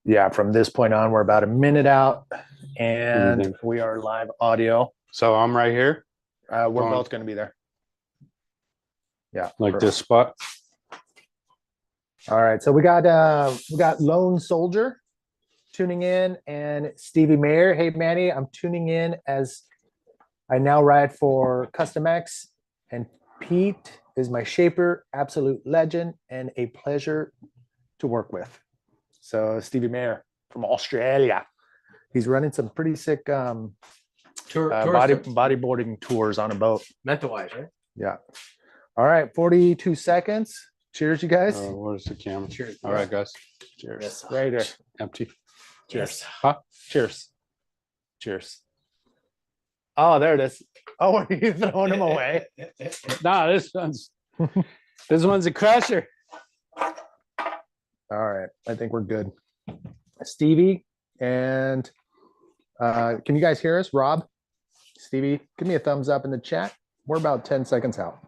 Yeah, from this point on, we're about a minute out, and we are live audio. So I'm right here. We're both going to be there. Yeah, like perfect. This spot. All right, so we got Lone Soldier tuning in, and Stevie Mayer. Hey, Manny, I'm tuning in as I now ride for Custom X, and Pete is my shaper, absolute legend, and a pleasure to work with. So Stevie Mayer from Australia. He's running some pretty sick bodyboarding tours on a boat. Mental wise, right? Yeah. All right, 42 seconds. Cheers, you guys. Where's the camera? Cheers. All right, guys. Cheers. Yes. Right there. Empty. Cheers. Yes. Huh? Cheers. Cheers. Oh, there it is. Oh, are you throwing them away? Nah, this one's a crusher. All right, I think we're good. Stevie, and can you guys hear us? Rob, Stevie, give me a thumbs up in the chat. We're about 10 seconds out.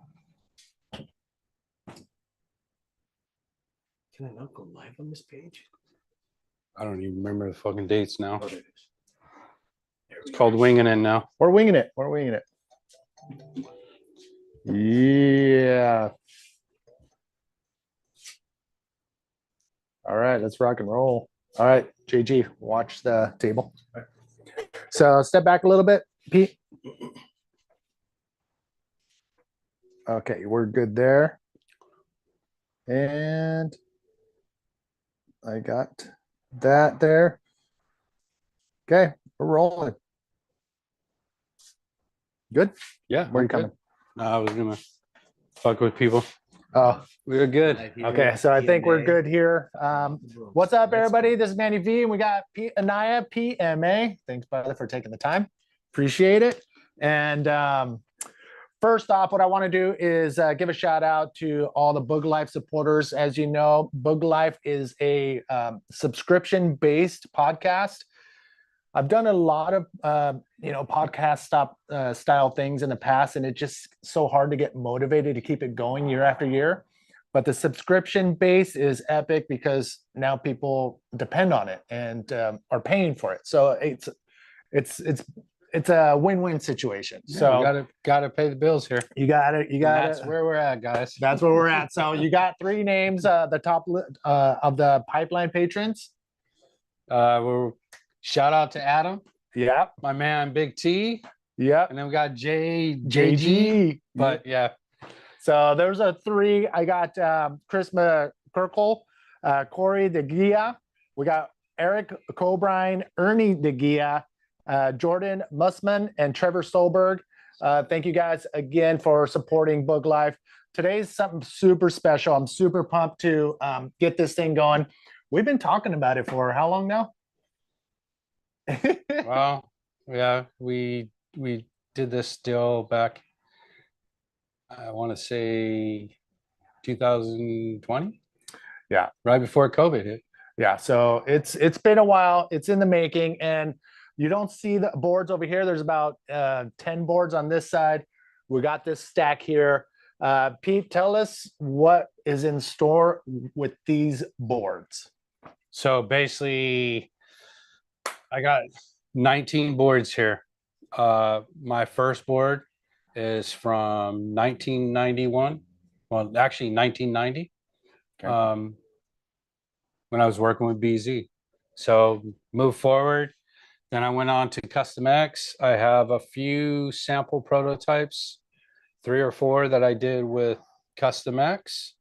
Can I not go live on this page? I don't even remember the fucking dates now. Oh, there it is. It's called winging it now. We're winging it. We're winging it. Yeah. All right, let's rock and roll. All right, JG, watch the table. So step back a little bit, Pete. Okay, we're good there. And I got that there. Okay, we're rolling. Good? Yeah. Where are you coming? I was gonna fuck with people. Oh, We were good. okay, so I think we're good here. What's up, everybody? This is Manny V, and we got Anaya PMA. Thanks, brother, for taking the time. Appreciate it. And first off, what I want to do is give a shout out to all the Bug Life supporters. As you know, Bug Life is a subscription-based podcast. I've done a lot of podcast style things in the past, and it's just so hard to get motivated to keep it going year after year. But the subscription base is epic because now people depend on it and are paying for it. So it's a win-win situation. Yeah, so gotta pay the bills here. You got it. That's where we're at, guys. That's where we're at. So you got three names, the top of the pipeline patrons. We're shout out to Adam. Yeah. My man, Big T. Yeah. And then we got JG. But yeah. So there's a three. I got Chris McCurkle, Corey DeGia. We got Eric Cobrine, Ernie DeGia, Jordan Mussman, and Trevor Stolberg. Thank you guys again for supporting Bug Life. Today's something super special. I'm super pumped to get this thing going. We've been talking about it for how long now? Well, yeah, we did this still back, I want to say 2020. Yeah, right before COVID hit. Yeah, so it's been a while. It's in the making, and you don't see the boards over here. There's about 10 boards on this side. We got this stack here. Pete, tell us what is in store with these boards. So basically, I got 19 boards here. My first board is from 1991. Well, actually 1990. Okay. When I was working with BZ. So move forward. Then I went on to Custom X. I have a few sample prototypes, 3 or 4 that I did with Custom X.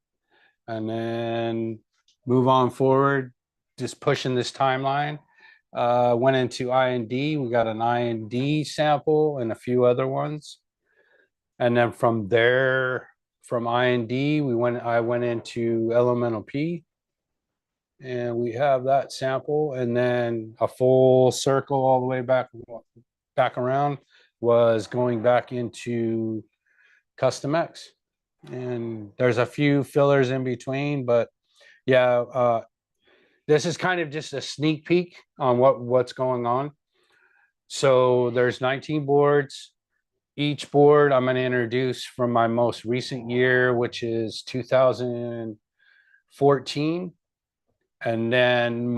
And then move on forward, just pushing this timeline. Went into I&D. We got an I&D sample and a few other ones. And then from there, from I&D, I went into Elemento P. And we have that sample. And then a full circle all the way back around was going back into Custom X. And there's a few fillers in between, but yeah, this is kind of just a sneak peek on what's going on. So there's 19 boards. Each board I'm going to introduce from my most recent year, which is 2014. And then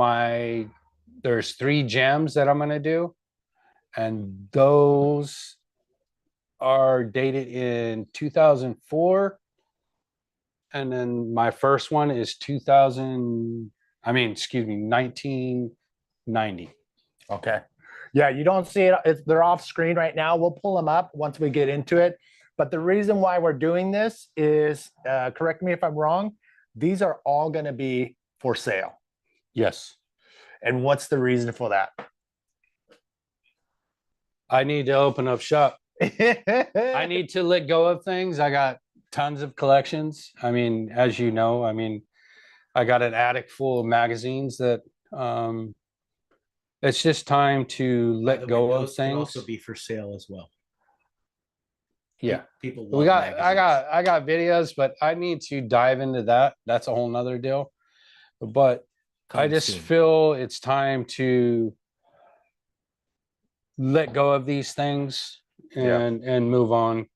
there's 3 gems that I'm going to do. And those are dated in 2004. And then my first one is 1990. Okay. Yeah, you don't see it. They're off screen right now. We'll pull them up once we get into it. But the reason why we're doing this is, correct me if I'm wrong, these are all going to be for sale. Yes. And what's the reason for that? I need to open up shop. I need to let go of things. I got tons of collections. I mean, as you know, I got an attic full of magazines that it's just time to let go of Those can things. also be for sale as well. Yeah. People love I got videos, but I need to dive into that. That's a whole nother deal. But I just feel it's time to let go of these things and move on.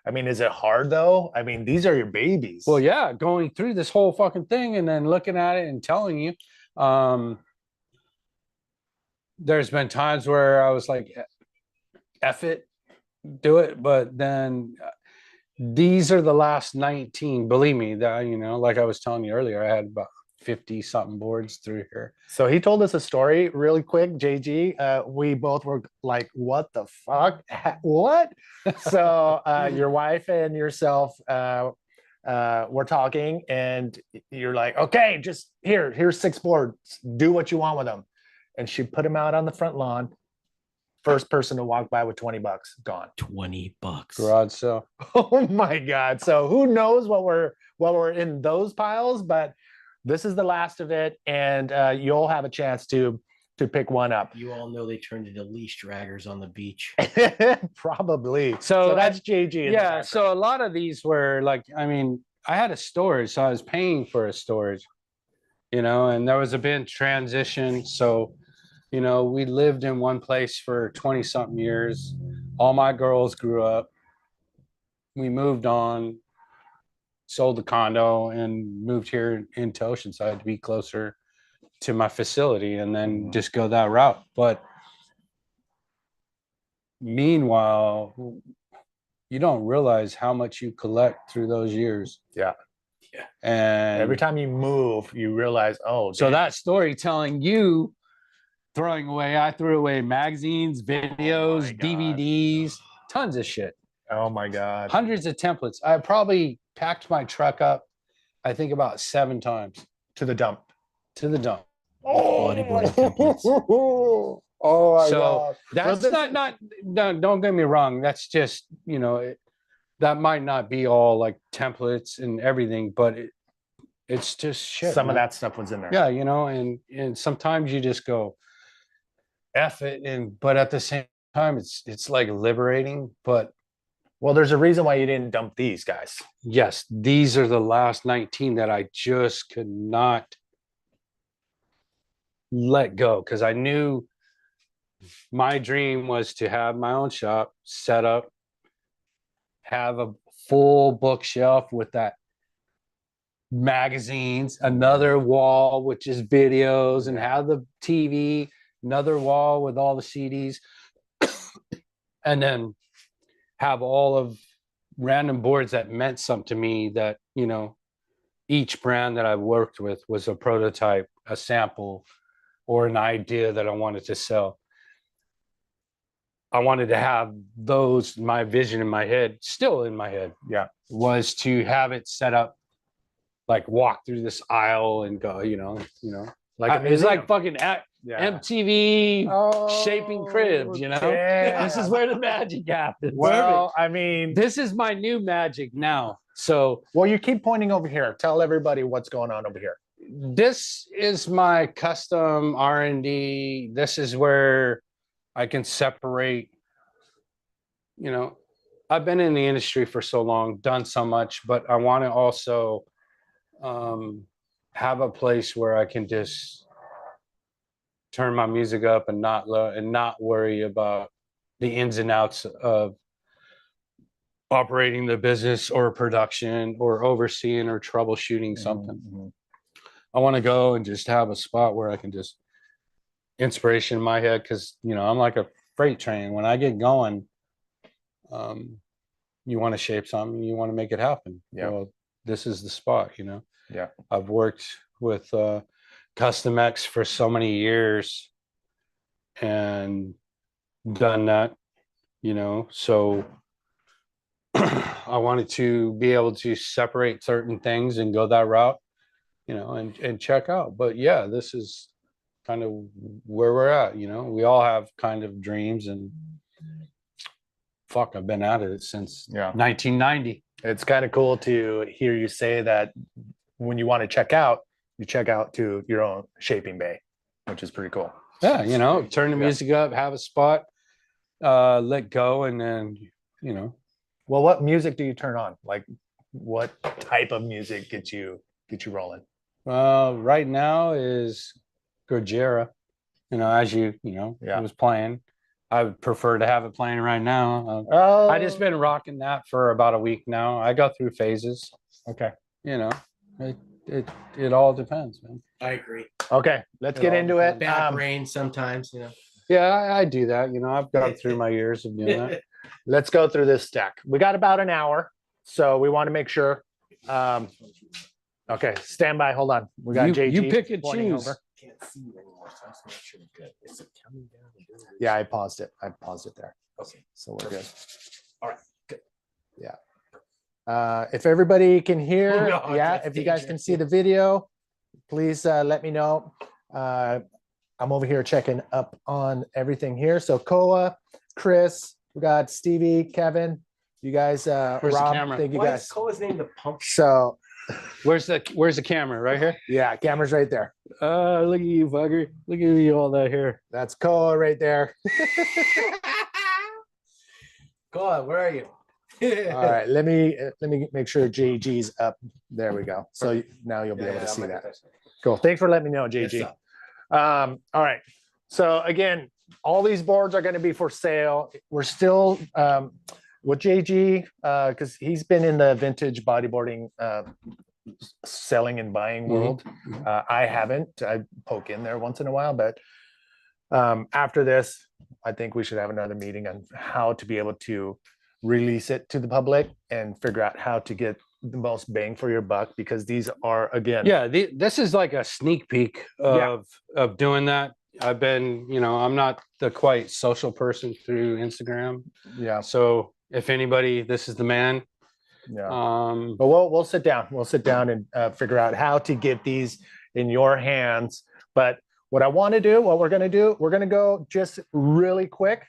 I mean, is it hard though? I mean, these are your babies. Well, yeah, going through this whole fucking thing and then looking at it and telling you, there's been times where I was like, F it, do it. But then these are the last 19, believe me, that, you know, like I was telling you earlier, I had about 50 something boards through here. So he told us a story really quick, JG. We both were like, what the fuck? What? So your wife and yourself were talking and you're like, okay, just here's 6 boards. Do what you want with them. And she put them out on the front lawn. First person to walk by with $20, gone. $20. Garage sale. Oh my God. So who knows what we're in those piles, but this is the last of it, and you'll have a chance to pick one up. You all know they turned into leash draggers on the beach. Probably. So that's JG. Yeah. So a lot of these were like, I mean, I had a storage, so I was paying for a storage, you know, and there was a big transition. So, you know, we lived in one place for 20 something years. All my girls grew up. We moved on, sold the condo and moved here into Oceanside to be closer to my facility and then just go that route. But meanwhile, you don't realize how much you collect through those years. Yeah. Yeah. And every time you move, you realize, oh, so that story telling you throwing away, I threw away magazines, videos, DVDs, tons of shit. Oh my God. Hundreds of templates. I probably packed my truck up, I think about 7 times. To the dump. To the dump. Oh, my God. That's don't get me wrong. That's just, you know, that might not be all like templates and everything, but it's just shit. Some of that stuff was in there. Yeah, you know, and sometimes you just go, F it, but at the same time, it's like liberating, but well, there's a reason why you didn't dump these guys. Yes, these are the last 19 that I just could not let go because I knew my dream was to have my own shop set up, have a full bookshelf with that magazines, another wall with just videos, and have the TV, another wall with all the CDs, and then have all of random boards that meant something to me that, you know, each brand that I've worked with was a prototype, a sample, or an idea that I wanted to sell. I wanted to have those, my vision in my head, still in my head, was to have it set up, like walk through this aisle and go, you know, like it's like fucking MTV shaping cribs, you know. This is where the magic happens. Well, I mean, this is my new magic now. So, well, you keep pointing over here. Tell everybody what's going on over here. This is my custom R&D. This is where I can separate, you know, I've been in the industry for so long, done so much, but I want to also have a place where I can just turn my music up and not worry about the ins and outs of operating the business or production or overseeing or troubleshooting something. I want to go and just have a spot where I can just inspiration in my head, because I'm like a freight train. When I get going, you want to shape something, you want to make it happen. Yeah. Well, this is the spot. Yeah. I've worked with Custom X for so many years and done that, so I wanted to be able to separate certain things and go that route, and check out. But yeah, this is kind of where we're at. We all have kind of dreams, and fuck, I've been at it since 1990. It's kind of cool to hear you say that when you want to check out, you check out to your own shaping bay, which is pretty cool. Yeah, turn the music up, have a spot, let go, and then, Well, what music do you turn on? Like, what type of music gets you rolling? Right now is Gojira. As it was playing. I would prefer to have it playing right now. I just been rocking that for about a week now. I go through phases. Okay. It all depends, man. I agree. Okay, let's get into it. Bad brain sometimes, Yeah, I do that. I've gone through my years of doing that. Let's go through this stack. We got about an hour, so we want to make sure. Okay, stand by. Hold on. We got JG. You pick and pointing choose. over. Can't see you anymore, so I'm just not sure good. Is it coming down? Yeah, I paused it. there. Okay. So we're good. All right, good. Yeah. If everybody can hear, No, that's if you guys can dangerous. see the video, please let me know. I'm over here checking up on everything here. So Koa, Chris, we got Stevie, Kevin, you guys, Where's the Rob, camera? thank you Why guys. is Cole's name the pump? So Where's the camera? Right here? yeah, camera's right there. Look at you, fucker. Look at you, all that here. That's Koa right there. Cole, where are you? All right, let me make sure JG's up. There we go. So now you'll be able to see that. Cool. Thanks for letting me know, JG. All right. So again, all these boards are going to be for sale. We're still with JG because he's been in the vintage bodyboarding selling and buying world. I haven't. I poke in there once in a while, but after this, I think we should have another meeting on how to be able to release it to the public and figure out how to get the most bang for your buck, because these are, again, this is like a sneak peek of doing that. I've been, I'm not the quite social person through Instagram. Yeah. So if anybody, this is the man. Yeah. But we'll sit down. We'll sit down and figure out how to get these in your hands. But what I want to do, what we're going to do, we're going to go just really quick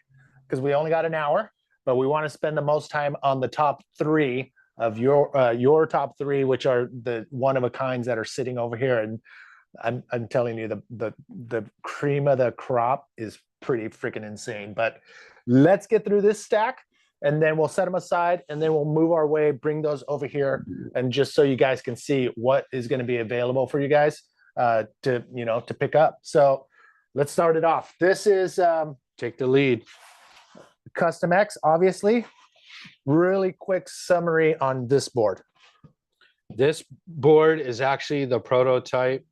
because we only got an hour, but we want to spend the most time on the top three of your top three, which are the one of a kinds that are sitting over here. And I'm telling you, the cream of the crop is pretty freaking insane. But let's get through this stack, and then we'll set them aside, and then we'll move our way, bring those over here, and just so you guys can see what is going to be available for you guys to pick up. So let's start it off. This is take the lead. Custom X, obviously. Really quick summary on this board. This board is actually the prototype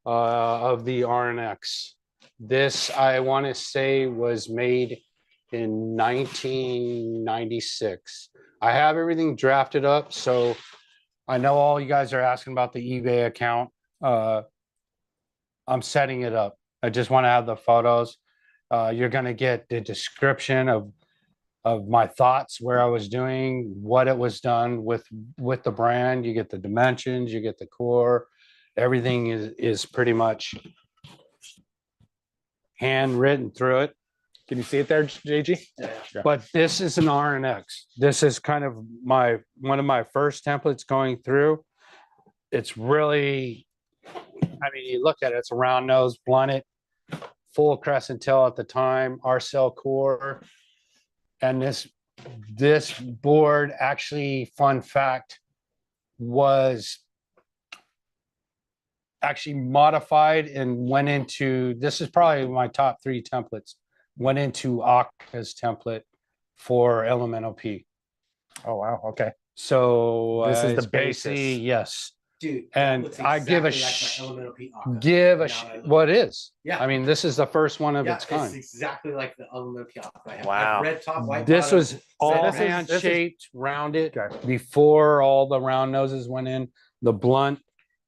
of the RNX. This, I want to say, was made in 1996. I have everything drafted up, so I know all you guys are asking about the eBay account. I'm setting it up. I just want to have the photos. You're going to get the description of my thoughts, where I was doing, what it was done with the brand. You get the dimensions, you get the core. Everything is pretty much handwritten through it. Can you see it there, JG? Yeah. But this is an RNX. This is kind of one of my first templates going through. It's really, I mean, you look at it, it's a round nose, blunted, full crescent tail at the time, RCL core. And this board, actually, fun fact, was actually modified and went into, this is probably my top three templates, went into Aka's template for Elemento P. Oh, wow. Okay. So This is the it's basically, basis. yes. Dude, And that looks I give a exactly like my Elemental P Aqua. give a Now sh that I look what at it. is. Yeah. I mean, this is the first one of Yeah, its kind. it's exactly like the Elemental P Aqua. I have Wow. red top, white This bottom. was all this is- hand this is- shaped, rounded Okay. before all the round noses went in. The blunt,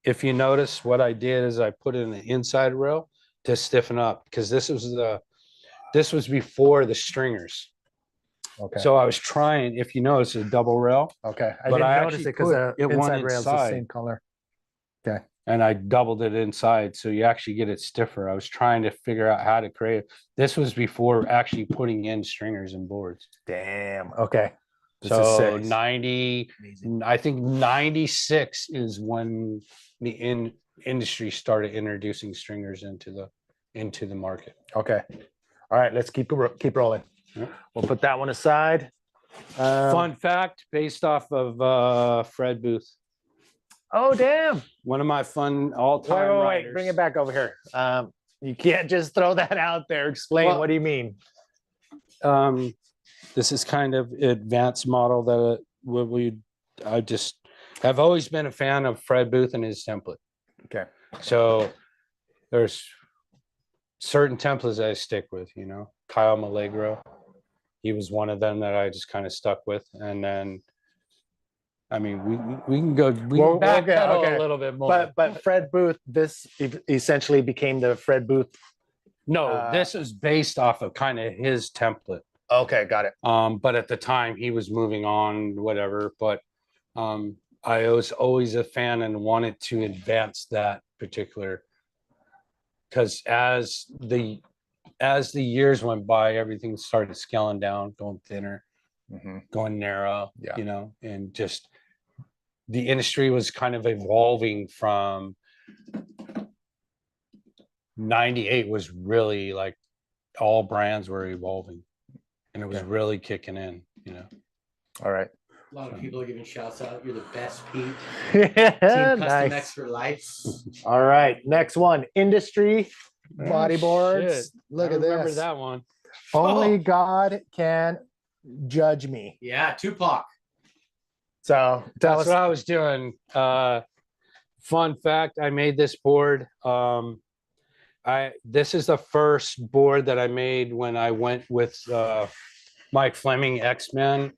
if you notice, what I did is I put in the inside rail to stiffen up because this was before the stringers. Okay. So I was trying, if you notice, a double rail, Okay. I but didn't I notice actually it because put the it one inside rail is the inside. same color. Okay. and I doubled it inside, so you actually get it stiffer. I was trying to figure out how to create it. This was before actually putting in stringers and boards. Damn. Okay. This is So sick. 90, Amazing. I think 96 is when the industry started introducing stringers into the market. Okay. All right. Let's keep rolling. Yeah. We'll put that one aside. Fun fact, based off of Fred Booth, Oh, damn. one of my fun all-time Wait. writers. Bring it back over here. You can't just throw that out there. Explain. Well- What do you mean? This is kind of advanced model that I just have always been a fan of Fred Booth and his template. Okay. So there's certain templates I stick with, Kyle Milagro. He was one of them that I just kind of stuck with. And then, I mean, we can go, Well, can backpedal okay. a little bit more. But Fred Booth, this essentially became the Fred Booth. No, this is based off of kind of his template. Okay, got it. But at the time he was moving on, whatever. But I was always a fan and wanted to advance that particular, because as the years went by, everything started scaling down, going thinner, going narrow, Yeah. and just the industry was kind of evolving from 98 was really like all brands were evolving. And it was really kicking in, All right. A lot of people are giving shouts out. You're the best, Pete. Team Custom Nice. X for life. All right. Next one. Industry bodyboards. shit. Look I at remember this. that one. Only Oh. God can judge me. Yeah, Tupac. So tell That's us. what I was doing. Fun fact, I made this board. This is the first board that I made when I went with Mike Fleming, X-Men,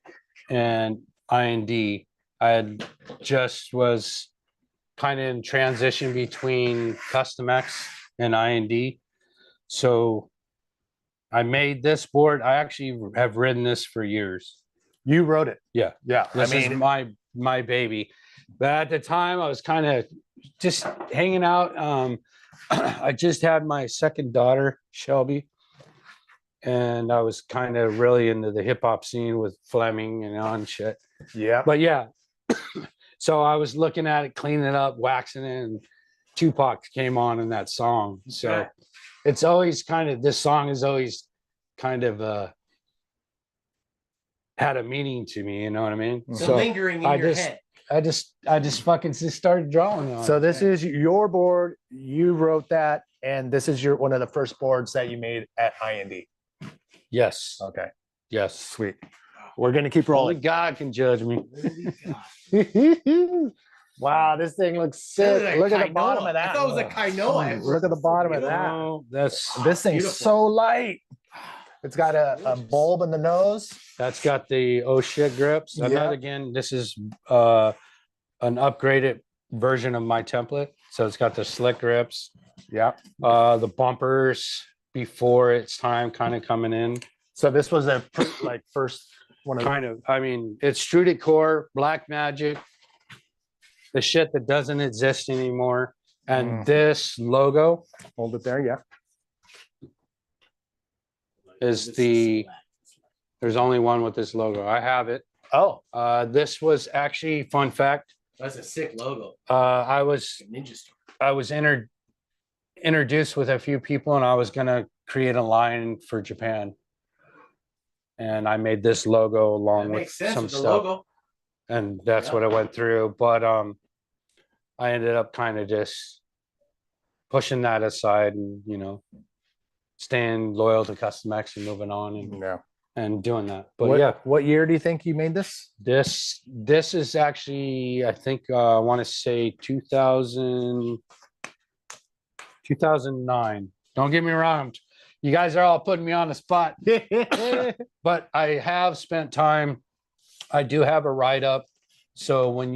and IND. I had just was kind of in transition between Custom X and IND. So I made this board. I actually have ridden this for years. You wrote it. Yeah. Yeah. This is my baby. But at the time, I was kind of just hanging out. I just had my second daughter, Shelby, and I was kind of really into the hip hop scene with Fleming and shit. Yeah. But yeah, so I was looking at it, cleaning it up, waxing it, and Tupac came on in that song. So Okay. it's always this song is always kind of had a meaning to me, you know what I mean? So lingering in I your just- head. I just fucking just started drawing on So it. this is your board. You wrote that, and this is one of the first boards that you made at IND. Yes. Okay. Yes. Sweet. We're gonna keep Only rolling. God can judge me. Wow, this thing looks sick. Look at the bottom of that. I thought it was a Kainoa. Look at the bottom of that. No, that's This thing's Beautiful. so light. It's got a bulb in the nose. that's got the oh shit grips. And Yeah. that again, this is an upgraded version of my template. So it's got the slick grips, Yeah. the bumpers before its time kind of coming in. So this was a first one of Kind of, I mean, it's extruded core, black magic, the shit that doesn't exist anymore. And this logo hold it there. Yeah. is This there's only one with this logo. I have it. Oh, This was actually, fun fact, That's a sick logo. I was Ninja Store. introduced with a few people, and I was gonna create a line for Japan, and I made this logo That along with makes sense some with the stuff, logo. and that's Yeah. what I went through. But I ended up kind of just pushing that aside, and staying loyal to Custom X and moving on. And no. and doing that. But what, yeah, what year do you think you made this? this is actually, I think, I want to say 2009. Don't get me wrong. You guys are all putting me on the spot, but I have spent time. I do have a write-up. So when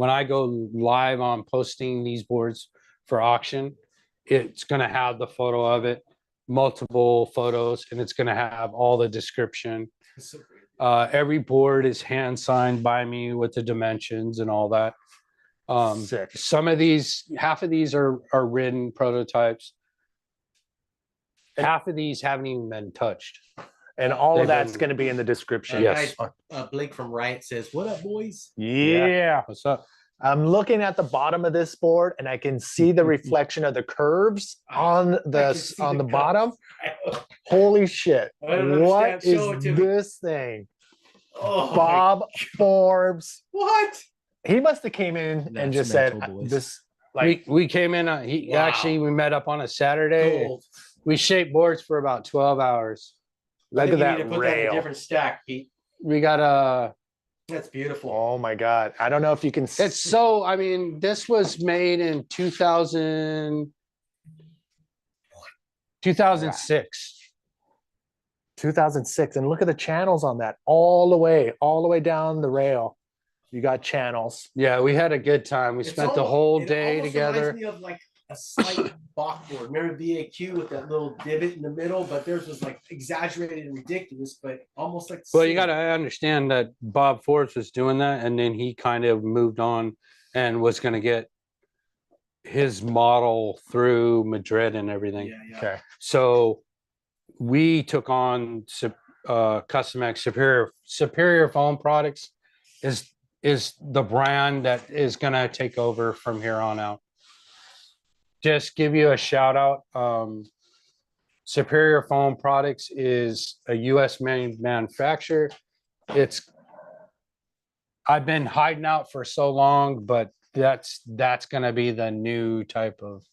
I go live on posting these boards for auction, it's going to have the photo of it, multiple photos, and it's going to have all the description. Every board is hand signed by me with the dimensions and all that. Sick. Some of these, half of these are written prototypes. Half of these haven't even been touched. And all of They've that's been- going to be in the description. Yes. Blake from Riot says, "What up, boys?" Yeah. What's up? I'm looking at the bottom of this board and I can see the reflection of the curves on the bottom. Holy shit. I don't What understand. Show it is to me. this thing? Oh, my- Bob Forbes. What? He must have came in and That's just said mental, boys. this like We came in, Wow. actually, we met up on a Saturday. Gold. We shaped boards for about 12 hours. look I at think you that need to put that in a rail. different stack, Pete. We got That's beautiful. Oh my God. I don't know if you can it's so, I mean, this was made in 2006. 2006 and look at the channels on that all the way down the rail. You got channels. Yeah, we had a good time. We It's spent the almost- whole it day almost together. reminds me of like a slight balkboard. Remember VAQ with that little divot in the middle, but theirs was like exaggerated and ridiculous, but almost like. Well, you silver. got to understand that Bob Forbes was doing that, and then he kind of moved on and was going to get his model through Madrid and everything. Yeah, yeah. Okay. So we took on Custom X Superior Foam Products is the brand that is going to take over from here on out. Just give you a shout out. Superior Foam Products is a U.S. manufacturer. I've been hiding out for so long, but that's going to be the new type of.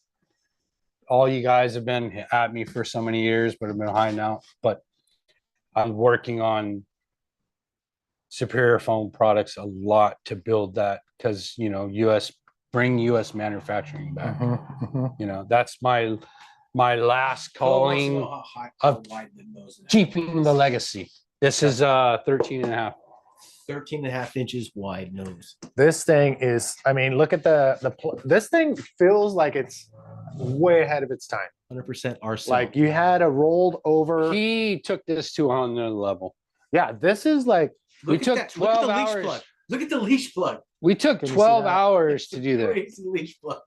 All you guys have been at me for so many years, but I've been hiding out. But I'm working on Superior Foam Products a lot to build that because bring U.S. manufacturing back. You know, that's my last calling of keeping the legacy. This is 13 and a half. 13 and a half inches wide nose. This thing is, I mean, look at this thing feels like it's way ahead of its time. 100% RC. Like you had a rolled over. He took this to another level. Yeah, this is like, we took Look at 12 the leash hours. plug. Look at the leash plug. We took Can you see 12 that? hours to do that. Crazy leash plug.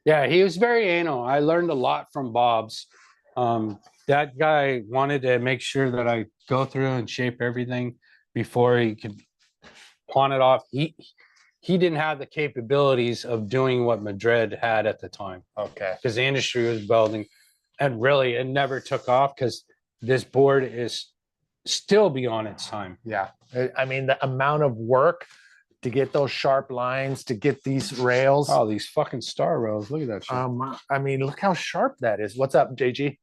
Yeah, he was very anal. I learned a lot from Bob's. That guy wanted to make sure that I go through and shape everything before he could pawn it off. He didn't have the capabilities of doing what Madrid had at the time. okay. Because the industry was building, and really it never took off because this board is still beyond its time. Yeah. I mean, the amount of work to get those sharp lines, to get these rails. Oh, these fucking star rails. Look at that shit. I mean, look how sharp that is. What's up, JG?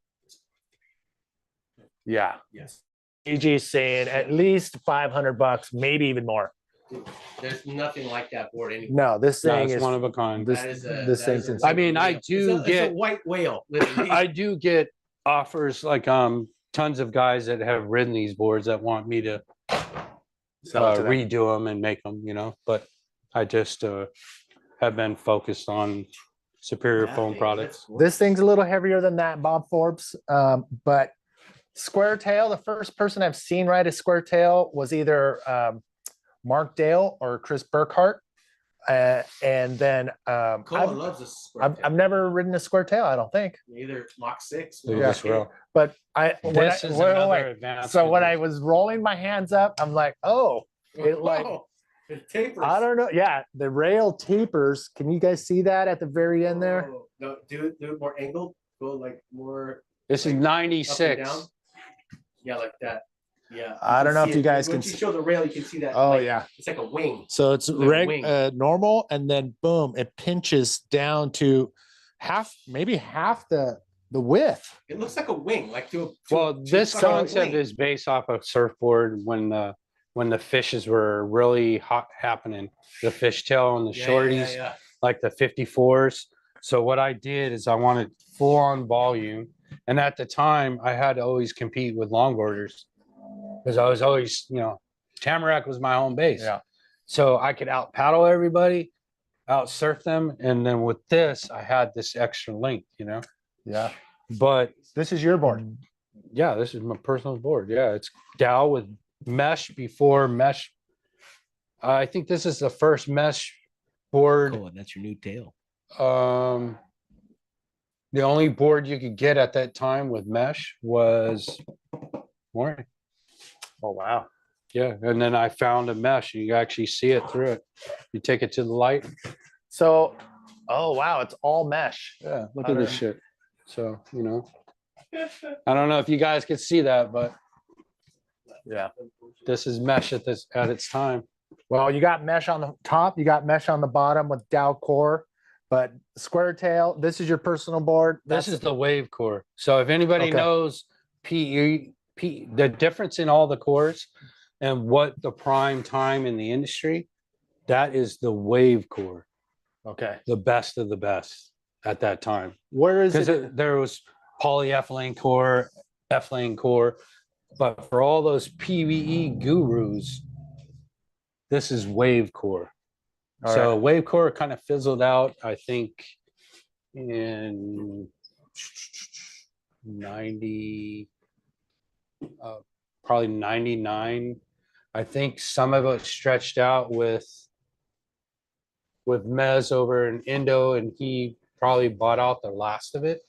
Yeah. Yes. JG's saying at least $500, maybe even more. There's nothing like that board anymore. No, this No, thing it's is one of a kind. this. That is This that thing's is a insane. I mean, I whale. do it's get a white whale. Literally. I do get offers like tons of guys that have ridden these boards that want me to Sell it to them. redo them and make them, but I just have been focused on Superior That Foam thing, Products. that's This thing's a little heavier than that, Bob Forbes. But square tail, the first person I've seen ride a square tail was either Mark Dale or Chris Burkhart. And then Cole loves a square I've never ridden a square tail, I don't think. Either Mach 6. Look at Yeah. this rail. But This is another advanced. so when I was rolling my hands up, I'm like, oh, it like it tapers. I don't know. Yeah, the rail tapers. Can you guys see that at the very end there? Oh, no, do it more angled. Go like more This is up and 96. down. Yeah, like that. Yeah. I don't know if see you it. guys can Once you see- show the rail, you can see that. Oh like, yeah. It's like a wing. So it's like a wing. normal, and then boom, it pinches down to maybe half the The width. It looks like a wing, like Well, this fucking concept wing. is based off of surfboard when the fishes were really hot happening, the fishtail and the shorties, Yeah. like the 54s. So what I did is I wanted full on volume. And at the time I had to always compete with longboarders because I was always, Tamarack was my home base. Yeah. So I could out paddle everybody, out surf them. And then with this, I had this extra length, Yeah. but This is your board. yeah, this is my personal board. Yeah, it's Dow with mesh before mesh. I think this is the first mesh board. Cool, that's your new tail. The only board you could get at that time with mesh was Maury. Oh, wow. Yeah, and then I found a mesh, and you actually see it through it. You take it to the light. So, oh, wow. It's all mesh. Yeah, look at this shit. So, I don't know if you guys could see that, but Yeah. this is mesh at its time. Well, you got mesh on the top, you got mesh on the bottom with Dow core, but square tail. This is your personal board. This is the wave core. So if anybody Okay. knows the difference in all the cores and what the prime time in the industry, that is the wave core, okay. the best of the best at that time. Where is Because it? there was polyethylene core, ethylene core, but for all those PVE gurus, this is wave core. All So right. wave core kind of fizzled out, I think, in 90, probably 99. I think some of it stretched out with Mez over in Indo, and he probably bought out the last of it,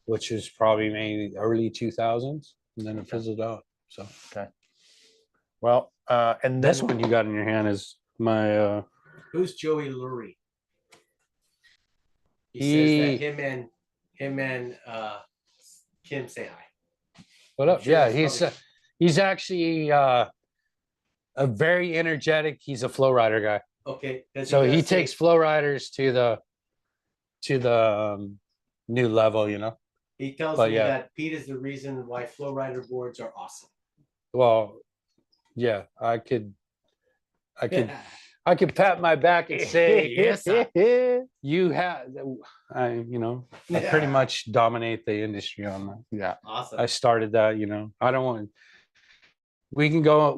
which is probably maybe early 2000s, and then it fizzled out. So Well, and this this one you got in your hand is my Who's Joey Lurie? He He- says that him and Kim say hi. what up? sure Yeah, that's he's actually a very energetic. He's a flow rider guy. Okay. So he takes flow riders to the new level, He tells but me yeah. that Pete is the reason why flow rider boards are awesome. Well, yeah, I could pat my back and say, Yes, sir. you have, I pretty much dominate the industry on that. Yeah. Awesome. I started that, I don't want, we can go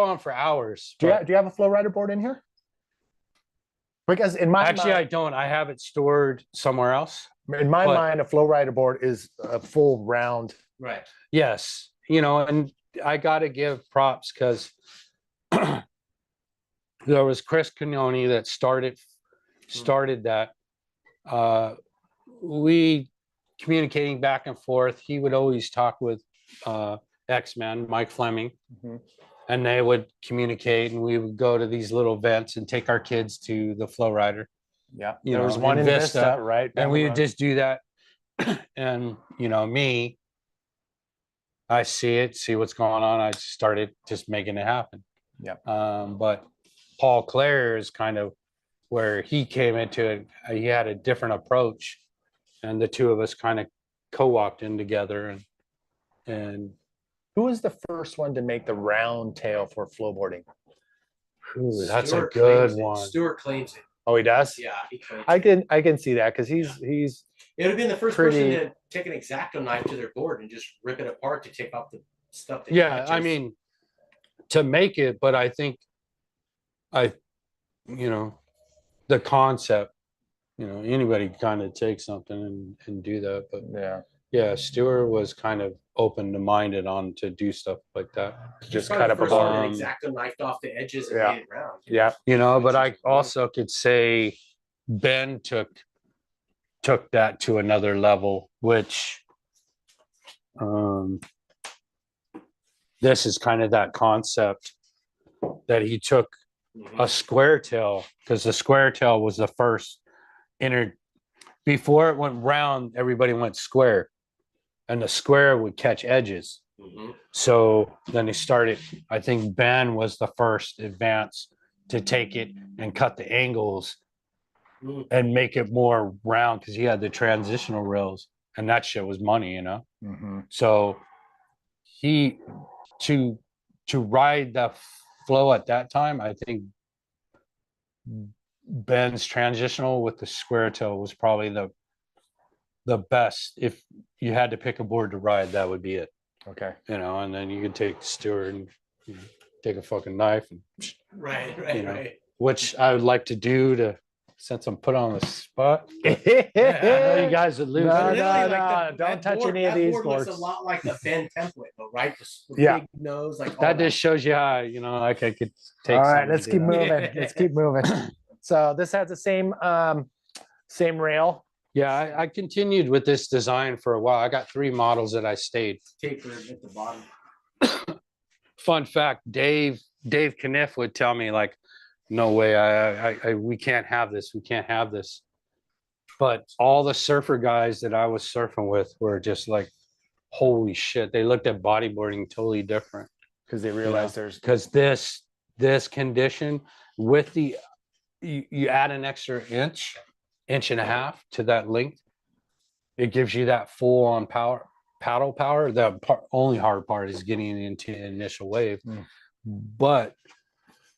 on for hours. Do you, but do you have a flow rider board in here? Because in my actually, I mind, don't. I have it stored somewhere else. in my but- mind, a flow rider board is a full round. Right. Yes, and I got to give props because there was Chris Canoni that started that. We communicating back and forth. He would always talk with X-Men, Mike Fleming, Mhm. and they would communicate, and we would go to these little events and take our kids to the flow rider. Yeah. You There know, was one in in Vista, Vista, right? down And the we would road. just do that. And me, I see what's going on. I started just making it happen. Yeah. But Paul Clare is kind of where he came into it. He had a different approach, and the two of us kind of co-walked in together. And Who was the first one to make the round tail for flowboarding? ooh, that's a Stuart good claims it. one. Stuart claims it. Oh, he does. Yeah, he claims I it. can see that because he's It would have been the first pretty- person to take an X-Acto knife to their board and just rip it apart to take off the stuff. That Yeah, I catches. mean, to make it, but I think the concept, anybody kind of take something and do that. But yeah, Stuart was kind of open-minded on to do stuff like that. He's just probably cut up the a first one that board. X-Acto knifed off the edges and Yeah. made it round. Yeah. But I Which is cool. also could say Ben took that to another level, which this is kind of that concept that he took a square tail, because the square tail was the first before it went round, everybody went square, and the square would catch edges. Mhm. So then they started, I think Ben was the first advance to take it and cut the angles Mm. and make it more round, because he had the transitional rails. and that shit was money, you know. Mm-hmm. So he to ride the flow at that time, I think Ben's transitional with the square toe was probably the best. If you had to pick a board to ride, that would be it. Okay. You know, and then you could take Stewart and take a fucking knife and Right, you know, right. which I would like to do to, since I'm put on the spot. I know you guys would lose. No, it. no, Literally, don't touch any of that these board looks boards. a lot like the Ben template, though, right? The Yeah. big nose, like all That just shows you how, you know, like I could take. All right, something let's to keep do that. moving. Let's keep moving. So this has the same rail. Yeah, I continued with this design for a while. I got 3 models that I stayed. taper at the bottom. Fun fact, Dave Kniff would tell me like, no way, I we can't have this. We can't have this. But all the surfer guys that I was surfing with were just like, holy shit. They looked at bodyboarding totally different. Because they realize there's Because this condition with the, you add an extra inch and a half to that length, it gives you that full on paddle power. The only hard part is getting into the initial wave. Mm. But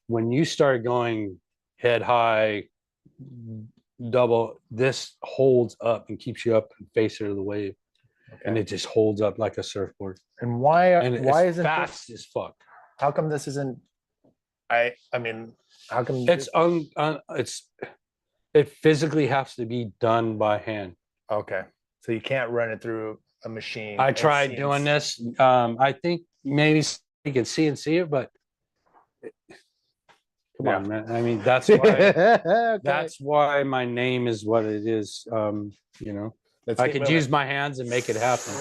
when you start going head high, double, this holds up and keeps you up and facer of the wave. And it just holds up like a surfboard. And why And why it's isn't fast as fuck. how come this isn't I mean how come It's it physically has to be done by hand. okay. So you can't run it through a machine. I and tried CNC. doing this. I think maybe you can CNC it, but come Yeah. on, man. I mean, that's why Okay. that's why my name is what it is. You know, Let's I keep could moving. use my hands and make it happen.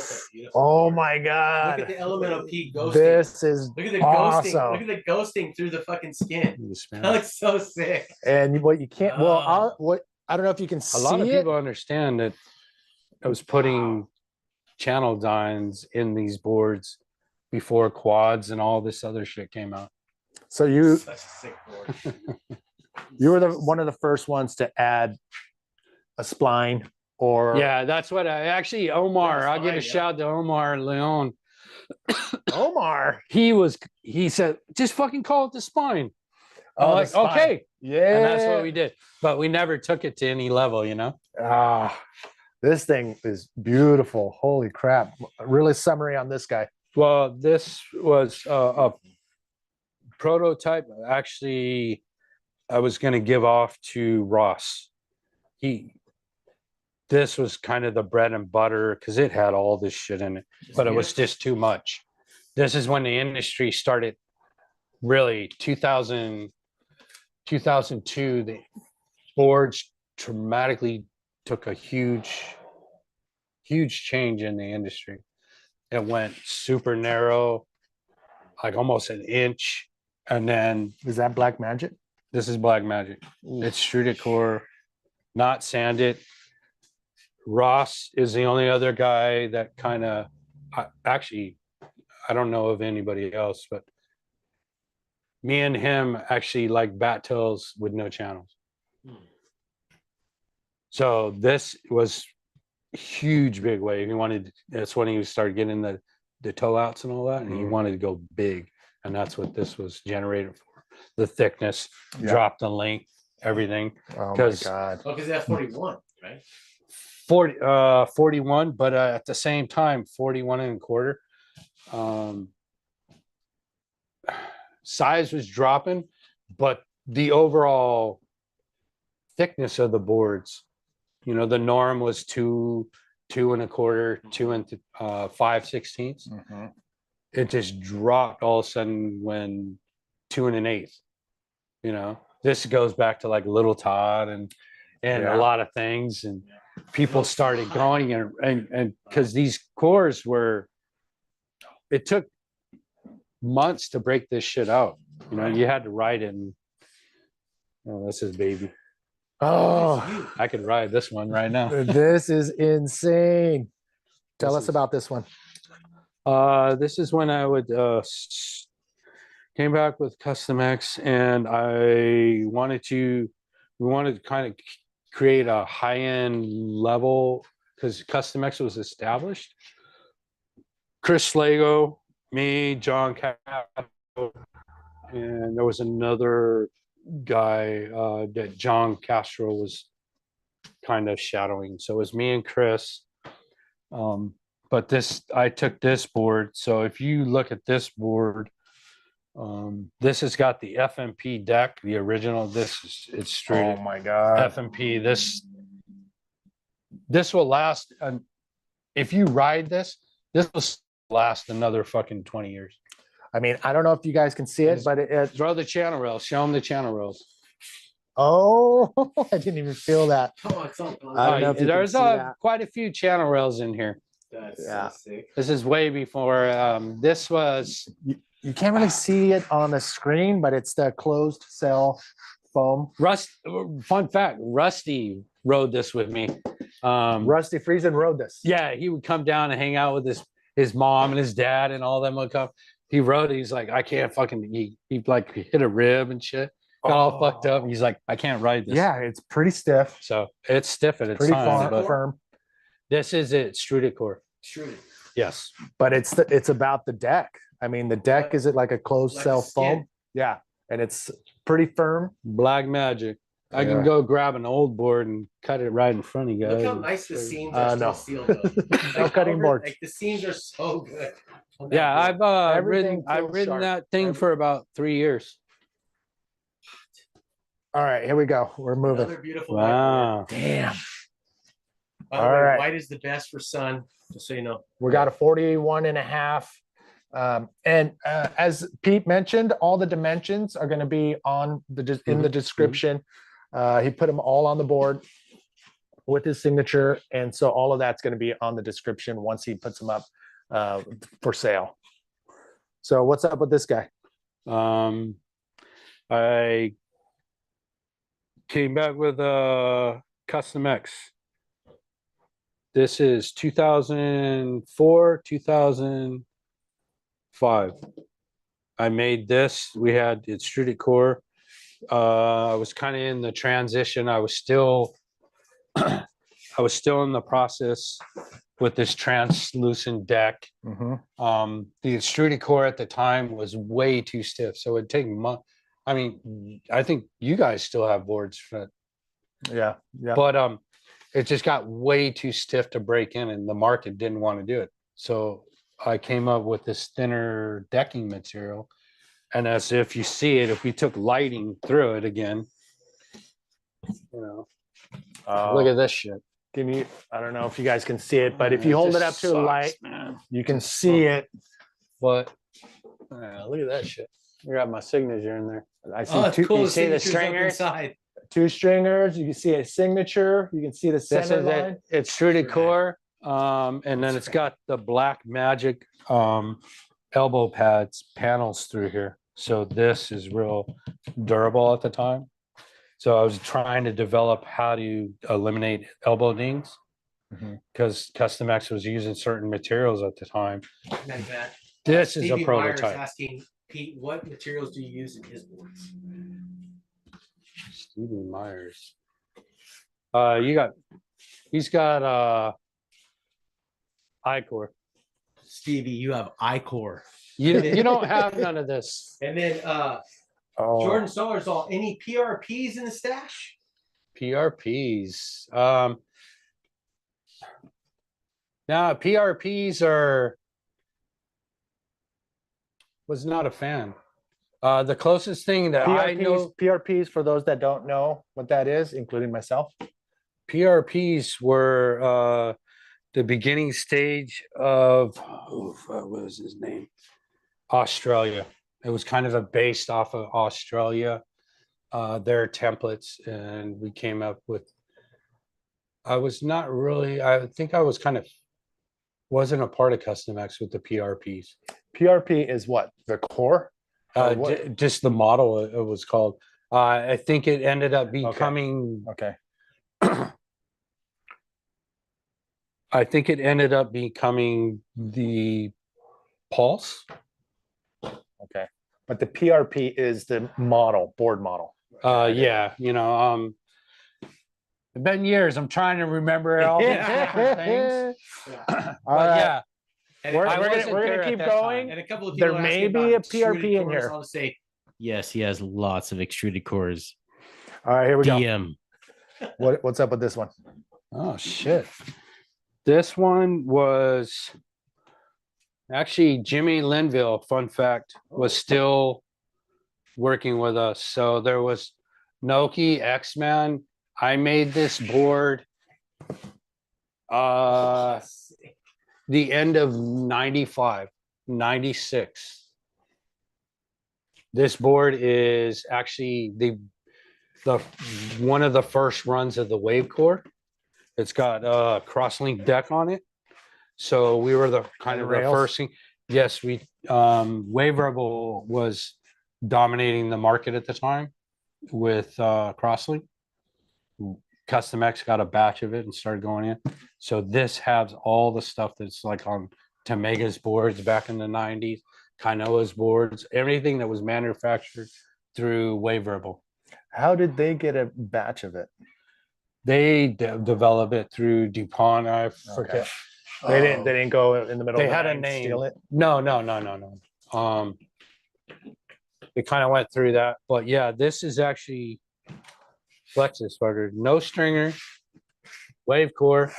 Oh my Look god. at the Elemento P ghosting. This is Look at the awesome. ghosting. Look at the ghosting through the fucking skin. This, man. That looks so sick. and what you can't well Ah. I don't know if you can A see lot of it. people understand that I was putting channel dines in these boards before quads and all this other shit came out. So you Such a sick board. you were one of the first ones to add a spline or Yeah, that's what I actually, Omar, Yeah, I'll give a yeah. shout to Omar Leon. Omar. He said, just fucking call it the spine. I'm the like, spine. okay. Yeah. And that's what we did. But we never took it to any level, you know? Ah, this thing is beautiful. Holy crap. Really summary on this guy. Well, this was a prototype. Actually, I was going to give off to Ross. This was kind of the bread and butter because it had all this shit in it, but it was just too much. This is when the industry started really 2002, the boards dramatically took a huge change in the industry. It went super narrow, like almost an inch. And then Is that Black Magic? this is Black Magic. It's extruded core, not sanded. Ross is the only other guy that kind of, actually, I don't know of anybody else, but me and him actually like bat tails with no channels. So this was huge, big wave. That's when he started getting the toe outs and all that, and he wanted to go big, and that's what this was generated for. The thickness, drop the length, everything. Oh my 'Cause- god. Oh, because that's 41, right? 41, but at the same time, 41 and a quarter. Size was dropping, but the overall thickness of the boards, the norm was two and a quarter, 2 and 5/16. Mhm. It just dropped all of a sudden when 2 and an eighth. This goes back to like Little Todd and Yeah. a lot of things, and people started going and because these cores it took months to break this shit out. You had to ride it, and this is baby. Oh, I could ride this one right now. this is insane. Tell This us is- about this one. This is when I would came back with Custom X, and we wanted to kind of create a high-end level because Custom X was established. Chris Slago, me, John Castro, and there was another guy that John Castro was kind of shadowing. So it was me and Chris. But I took this board. So if you look at this board, this has got the FMP deck, the original. It's straight. Oh my God. FMP. This will last. If you ride this will last another fucking 20 years. I mean, I don't know if you guys can see it, but Throw the channel rails. Show them the channel rails. oh, I didn't even feel that. Oh, it's on. I don't know if you can There's see that. quite a few channel rails in here. That's Yeah. so sick. This is way before. This was. You can't really see it on the screen, but it's the closed cell foam. Fun fact: Rusty rode this with me. Rusty Friesen rode this. Yeah, he would come down and hang out with his mom and his dad and all them would come. He rode it. He's like, I can't fucking. He like hit a rib and shit. Got all fucked up. He's like, I can't ride this. Yeah, it's pretty stiff. So it's stiff at its Pretty time. But firm. this is it, extruded core. Extruded. Yes. But it's about the deck. I mean, the deck is it like a closed Like cell a skin. foam? Yeah, and it's pretty firm. Black magic. I Yeah. can go grab an old board and cut it right in front of you guys. Look how and nice the show you. seams are no. still sealed though. No cutting boards. Like the seams are so good. on that Yeah, board. I've Everything I've feels ridden sharp. that thing for about 3 years. All right, here we go. We're moving. Another beautiful Wow. Damn. By the All way, right. white is the best for sun, just so you know. We got a 41 and a half. As Pete mentioned, all the dimensions are going to be on in the description. He put them all on the board with his signature. And so all of that's going to be on the description once he puts them up for sale. So what's up with this guy? I came back with a Custom X. This is 2004, 2005. I made this. We had extruded core. I was kind of in the transition. I was still in the process with this translucent deck. The extruded core at the time was way too stiff, so it'd take months. I mean, I think you guys still have boards for it, Yeah. but it just got way too stiff to break in, and the market didn't want to do it. So I came up with this thinner decking material, and as if you see it, if we took lighting through it again, you know, look at this shit. Can you? I don't know if you guys can see it, but if you hold it up to the light, man. you can see it. But look at that shit. I got my signature in there. I see Oh, it's two, cool. you The see the signatures up stringers? inside. two stringers. You can see a signature. You can see the This center is line. it. Extruded Right. core. And then That's it's got the black magic elbow pads panels through here. So this is real durable at the time. So I was trying to develop how to eliminate elbow dings because Custom X was using certain materials at the time. Like that. This is a Stevie Myers prototype. asking Pete, what materials do you use in his boards? Stevie Myers. He's got I-core. Stevie, you have I-core. You don't have none of this. And then Oh, Jordan Solar's all any PRPs in the stash? PRPs. Now PRPs was not a fan. The closest thing that I know PRPs for those that don't know what that is, including myself. PRPs were the beginning stage of what was his name? Australia. It was kind of based off of Australia, their templates, and we came up with. I was not really. I think I was kind of wasn't a part of Custom X with the PRPs. PRP is what? The core? Or what? Just the model it was called. I think it ended up becoming. Okay. I think it ended up becoming the Pulse. Okay. But the PRP is the model, board model. Yeah, you know, It's been years. I'm trying to remember all these different things. Yeah. All But right. yeah, We're I gonna wasn't there keep at that going. And a couple of There people may asking be about a PRP extruded in cores. here. I'll just say, Yes, he has lots of extruded cores. All right, here we go. DM. What's up with this one? oh shit. This one was actually Jimmy Linville, fun fact, was still working with us. So there was Noki, X-Man. I made this board the end of 95, 96. This board is actually the one of the first runs of the wave core. It's got a crosslink deck on it. So we were the kind of the rails? first thing. Yes, we Wave Rebel was dominating the market at the time with crosslink. Custom X got a batch of it and started going in. So this has all the stuff that's like on Tomega's boards back in the 90s, Kainoa's boards, everything that was manufactured through Wave Rebel. How did they get a batch of it? They develop it through DuPont. I forget. They didn't go in the middle. They of the had a night and name. Steal it. No. They kind of went through that, but yeah, this is actually Flexus starter, no stringer, wave core.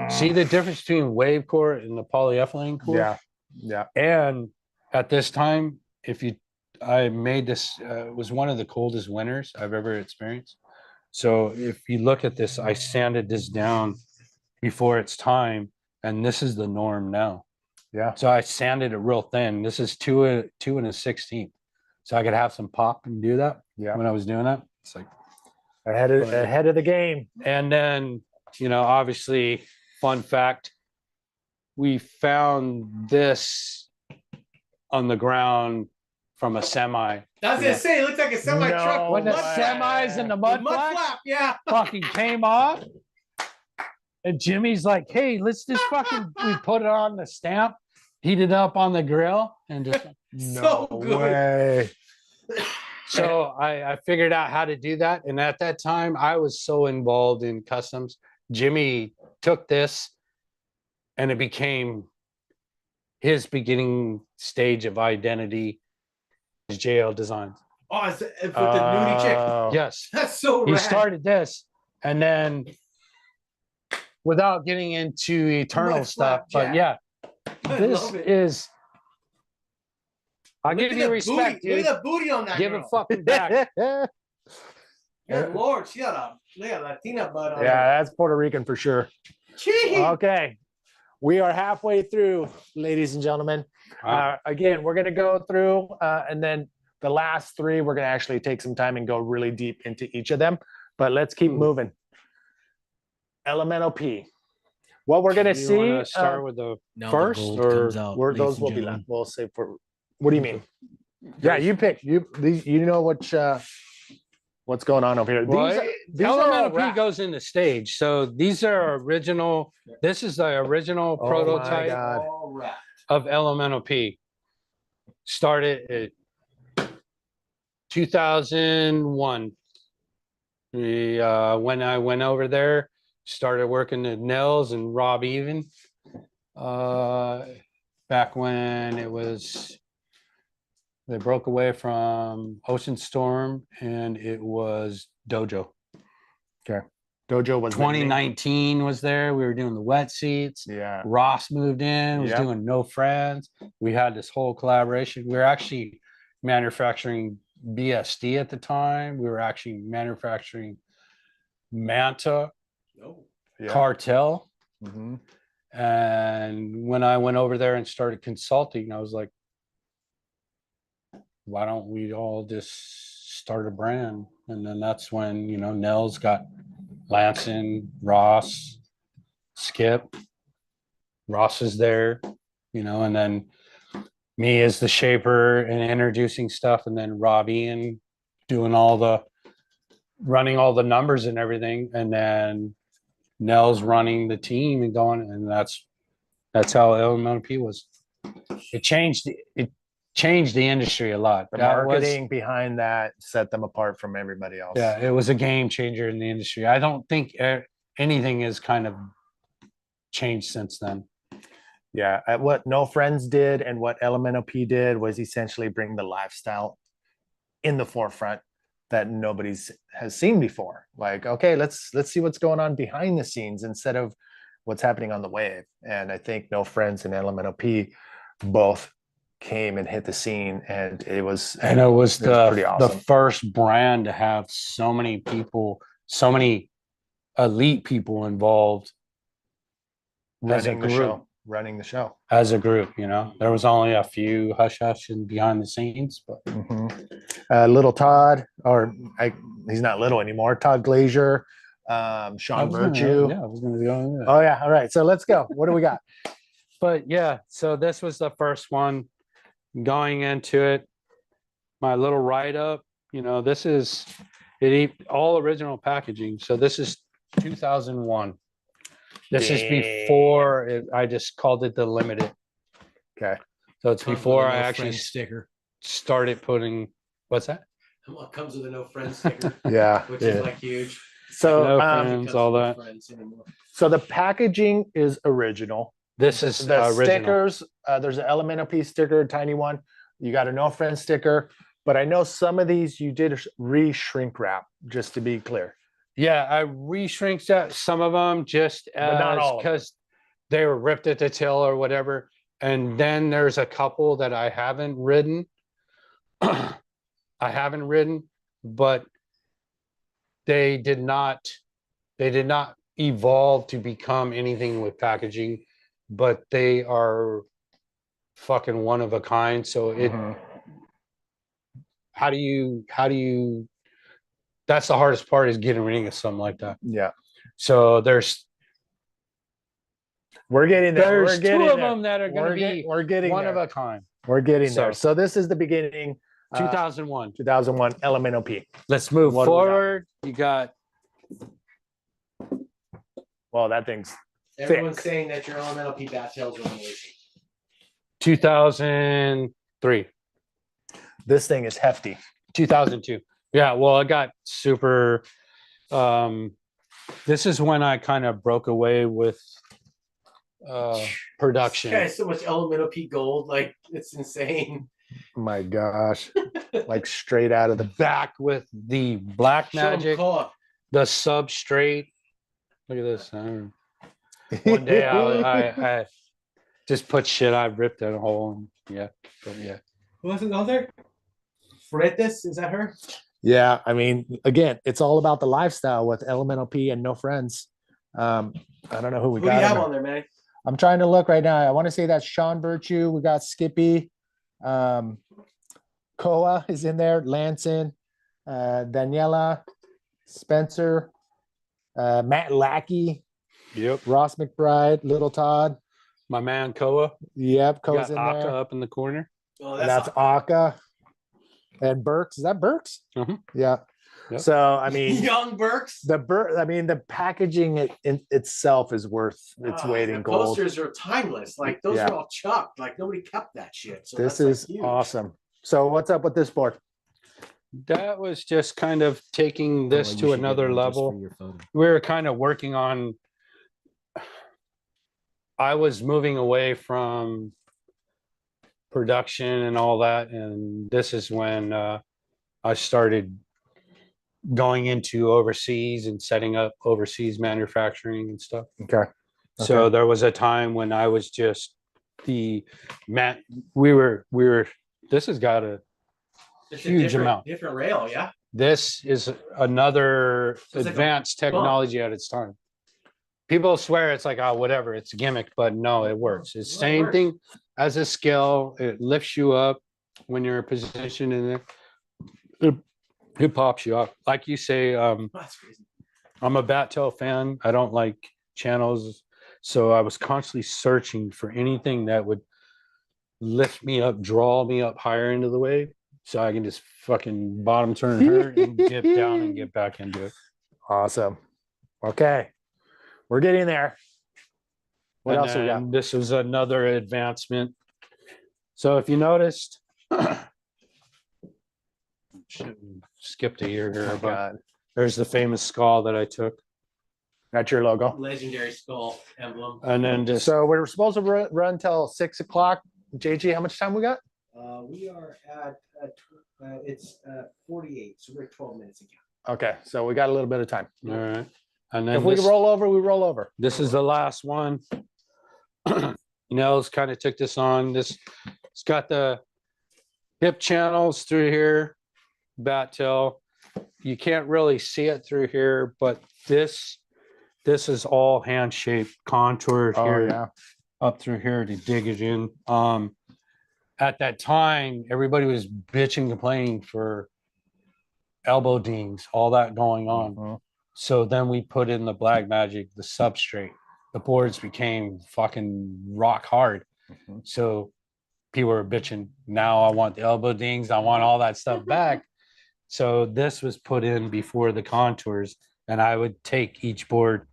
See the difference between wave core and the polyethylene core? Yeah, yeah. And at this time, I made this, it was one of the coldest winters I've ever experienced. So if you look at this, I sanded this down before its time, and this is the norm now. Yeah. So I sanded it real thin. This is 2 1/16. So I could have some pop and do that. Yeah. When I was doing that, it's like Ahead of the game. and then, obviously, fun fact, we found this on the ground from a semi. I was gonna say, it looks like a semi truck. No When the with mud flap. semis and the With mud mud flap flap, yeah. fucking came off. And Jimmy's like, hey, let's just we put it on the stamp, heat it up on the grill, and just So No good. way. so I figured out how to do that. And at that time, I was so involved in customs. Jimmy took this and it became his beginning stage of identity is JL Designs. Oh, it's with the nudie chick. Oh. Yes. That's so He rad. started this, and then without getting into eternal Mud stuff, flap, but yeah, I this love it. is. I Look give at you the respect, booty. Look dude. at the booty on that Give girl. it fucking back. Good Lord, she got a Latina butt on her. Yeah, that's Puerto Rican for sure. Gee. Okay. We are halfway through, ladies and gentlemen. Wow. Again, we're going to go through and then the last three, we're going to actually take some time and go really deep into each of them. But let's keep moving. Elemento P. What we're going to Do you see. wanna start with the Now first, the gold or comes out. Where ladies those and will be gentlemen. left. We'll say for. What do you mean? Yeah, you pick. You know what's going on over here. Well, These are all Elemental P wrapped. goes into stage. So these are original. This is the original Oh my prototype God. All right. of Elemental P. Started at 2001. When I went over there, started working at Nels and Rob Even. Back when they broke away from Ocean Storm, and it was Dojo. Dojo was the name. 2019 was there. We were doing the wet seats. Yeah. Ross moved in, was Yep. doing No Friends. We had this whole collaboration. We were actually manufacturing BSD at the time. We were actually manufacturing Manta, No. Yeah. Cartel. Mhm. And when I went over there and started consulting, I was like, why don't we all just start a brand? And then that's when, Nels got Lanson, Ross, Skip. Ross is there, and then me as the shaper and introducing stuff, and then Rob Ian doing running all the numbers and everything, and then Nels running the team and going, and that's how Elemental P was. It changed. changed the industry a lot. The That was- marketing behind that set them apart from everybody else. yeah, it was a game changer in the industry. I don't think anything has kind of changed since then. Yeah, what No Friends did and what Elemento P did was essentially bring the lifestyle in the forefront that nobody's has seen before. Like, okay, let's see what's going on behind the scenes instead of what's happening on the wave. And I think No Friends and Elemento P both came and hit the scene, and it was And it was pretty the awesome. first brand to have so many people, so many elite people involved as a running the group. show. Running the show. As a group, you know, there was only a few hush hush and behind the scenes, but Little Todd, he's not little anymore. Todd Glazier, Sean Virtue. I was going to go on that. Oh yeah. All right. So let's go. What do we got? But yeah, so this was the first one. Going into it, my little write up, you know, this is all original packaging. So this is 2001. This is before I just called it the limited. Okay. So it's Comes with before a I no actually friend sticker. started putting, what's that? What comes with a no friend sticker, Yeah. which yeah. is like huge. So No Nothing friends, comes all with that. friends anymore. so the packaging is original. This is The original. stickers, there's an Elemento P sticker, a tiny one. You got a No Friend sticker, but I know some of these you did re-shrink wrap, just to be clear. Yeah, I re-shrink some of them just But not as all of them. because they were ripped at the tail or whatever. And then there's a couple that I haven't ridden. But they did not evolve to become anything with packaging, but they are fucking one of a kind. So it how do you that's the hardest part, is getting rid of something like that. Yeah. So We're getting there. there's We're getting two of there. them that are going to be We're getting one there. of a kind. We're getting there. So- So this is the beginning. 2001. 2001 Elemento P. Let's move What do we got? forward. You got Well, that thing's Everyone's thick. saying that your Elemental P bat tails are amazing. 2003, This thing is hefty. 2002. Yeah, well, I got super. This is when I kind of broke away with production. This guy has so much Elemental P gold, like it's insane. My gosh. Like straight out of the Back with the Black Show 'em Magic, Koa. the substrate. Look at this. One day I just put shit. I ripped it a hole. And yeah, but yeah. Who was it on there? Fretes, is that her? Yeah, I mean, again, it's all about the lifestyle with Elemento P and No Friends. I don't know who we Who do got. you in have there. on there, man? I'm trying to look right now. I want to say that's Sean Virtue. We got Skippy. Koa is in there. Lanson, Daniela, Spencer, Matt Lackey, Yep. Ross McBride, Little Todd. My man Koa. Yep, Got Koa's in Aka there. up in the corner. Oh, And that's not- Aka. And Burks. Is that Burks? Mhm. Yeah. Yep. So I mean, Young Burks. the packaging in itself is worth its Oh, weight the in gold. posters are timeless. Like those Yeah. are all chucked. Like nobody kept that shit. So This that's, like, is huge. awesome. So what's up with this board? That was just kind of taking this Well, you to should get another one just for level. your photo. We were kind of working on. I was moving away from production and all that, and this is when I started going into overseas and setting up overseas manufacturing and stuff. Okay. So there was a time when I was just we were this has got a It's a huge different- amount. Different rail, yeah. This is another So it's like a advanced technology at its time. People swear it's like, oh, whatever, it's a gimmick, but no, it works. It's the Well, it same works. thing as a skill. It lifts you up when you're positioned in there. It pops you up. Like you say, That's crazy. I'm a bat tail fan. I don't like channels. So I was constantly searching for anything that would lift me up, draw me up higher into the wave, so I can just fucking bottom turn her and dip down and get back into it. Awesome. Okay. We're getting there. What And else we got? then this was another advancement. So if you noticed, Shouldn't skipped a year here, Oh, but God. there's the famous skull that I took. That's your logo. Legendary skull emblem. And then just So we're supposed to run till 6 o'clock. JG, how much time we got? We are at it's 48, so we're at 12 minutes again. Okay, so we got a little bit of time. all right. And then If we this, roll over, we roll over. this is the last one. Nels kind of took this on. This it's got the hip channels through here, bat tail. You can't really see it through here, but this is all hand shaped contour Oh, here yeah. up through here to dig it in. At that time, everybody was bitching, complaining for elbow dings, all that going on. Mhm. So then we put in the Black Magic, the substrate. The boards became fucking rock hard. Mhm. So people were bitching. Now I want the elbow dings. I want all that stuff back. So this was put in before the contours, and I would take each board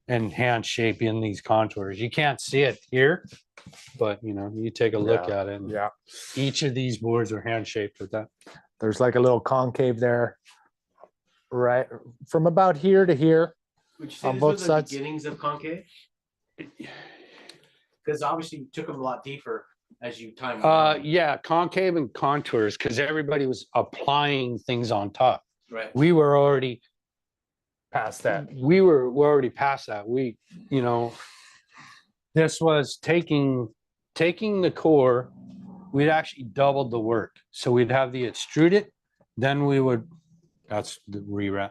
and hand shape in these contours. You can't see it here, but you know, you take a look Yeah, at it. And Yeah. each of these boards are hand shaped with that. There's like a little concave there, right? From about here to here. Would you say On this both was the sides? beginnings of concave? Because obviously you took them a lot deeper as you time went on. Yeah, concave and contours, because everybody was applying things on top. Right. We were already Past that. we're already past that. We, you know, this was taking the core. We'd actually doubled the work. So we'd have the extruded, then we would, that's the rewrap.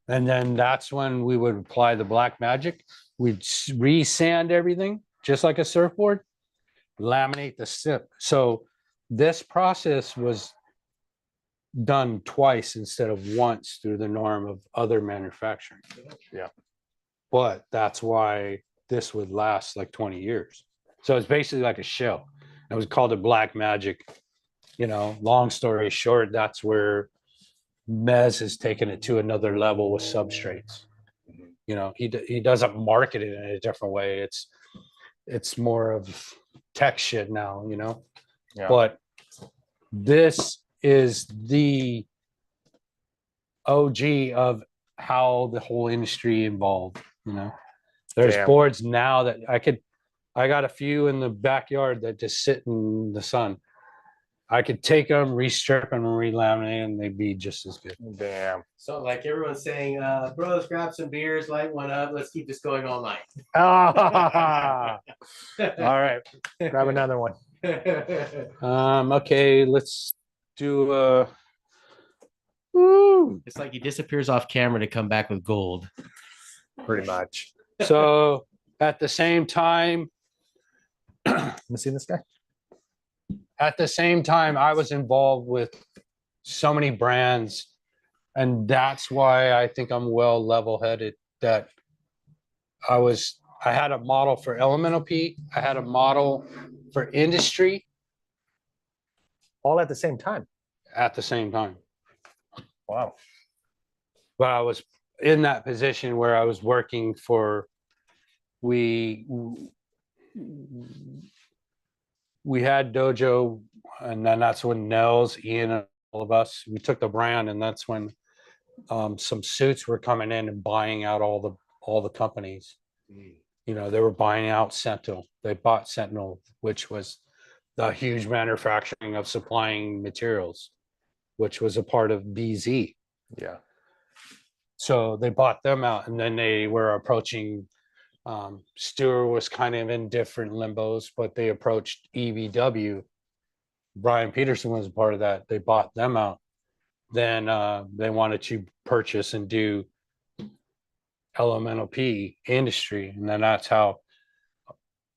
And then that's when we would apply the Black Magic. We'd re-sand everything, just like a surfboard, laminate the sip. So this process was done twice instead of once through the norm of other manufacturing. Yeah. But that's why this would last like 20 years. So it's basically like a shell. It was called a Black Magic. You know, long story short, that's where Mez has taken it to another level with substrates. You know, he doesn't market it in a different way. It's more of tech shit now, you know. Yeah. But this is the OG of how the whole industry evolved, you know. There's Damn. boards now that I got a few in the backyard that just sit in the sun. I could take them, restrip them, and relaminate, and they'd be just as good. Damn. So like everyone's saying, bros, grab some beers, light one up. Let's keep this going all night. Ah. All right. Grab another one. Okay, let's do woo. It's like he disappears off camera to come back with gold. Pretty much. So at the same time, Let me see this guy. I was involved with so many brands, and that's why I think I'm well level-headed. That I had a model for Elemento P, I had a model for Industry All at the same time. at the same time. Wow. But I was in that position where I was working for, we had Dojo, and then that's when Nels, Ian, and all of us, we took the brand, and that's when some suits were coming in and buying out all the companies. You know, they were buying out Sentinel. They bought Sentinel, which was the huge manufacturing of supplying materials, which was a part of BZ. Yeah. So they bought them out, and then they were approaching. Stewart was kind of in different limbos, but they approached EVW. Brian Peterson was a part of that. They bought them out. Then they wanted to purchase and do Elemento P Industry, and then that's how,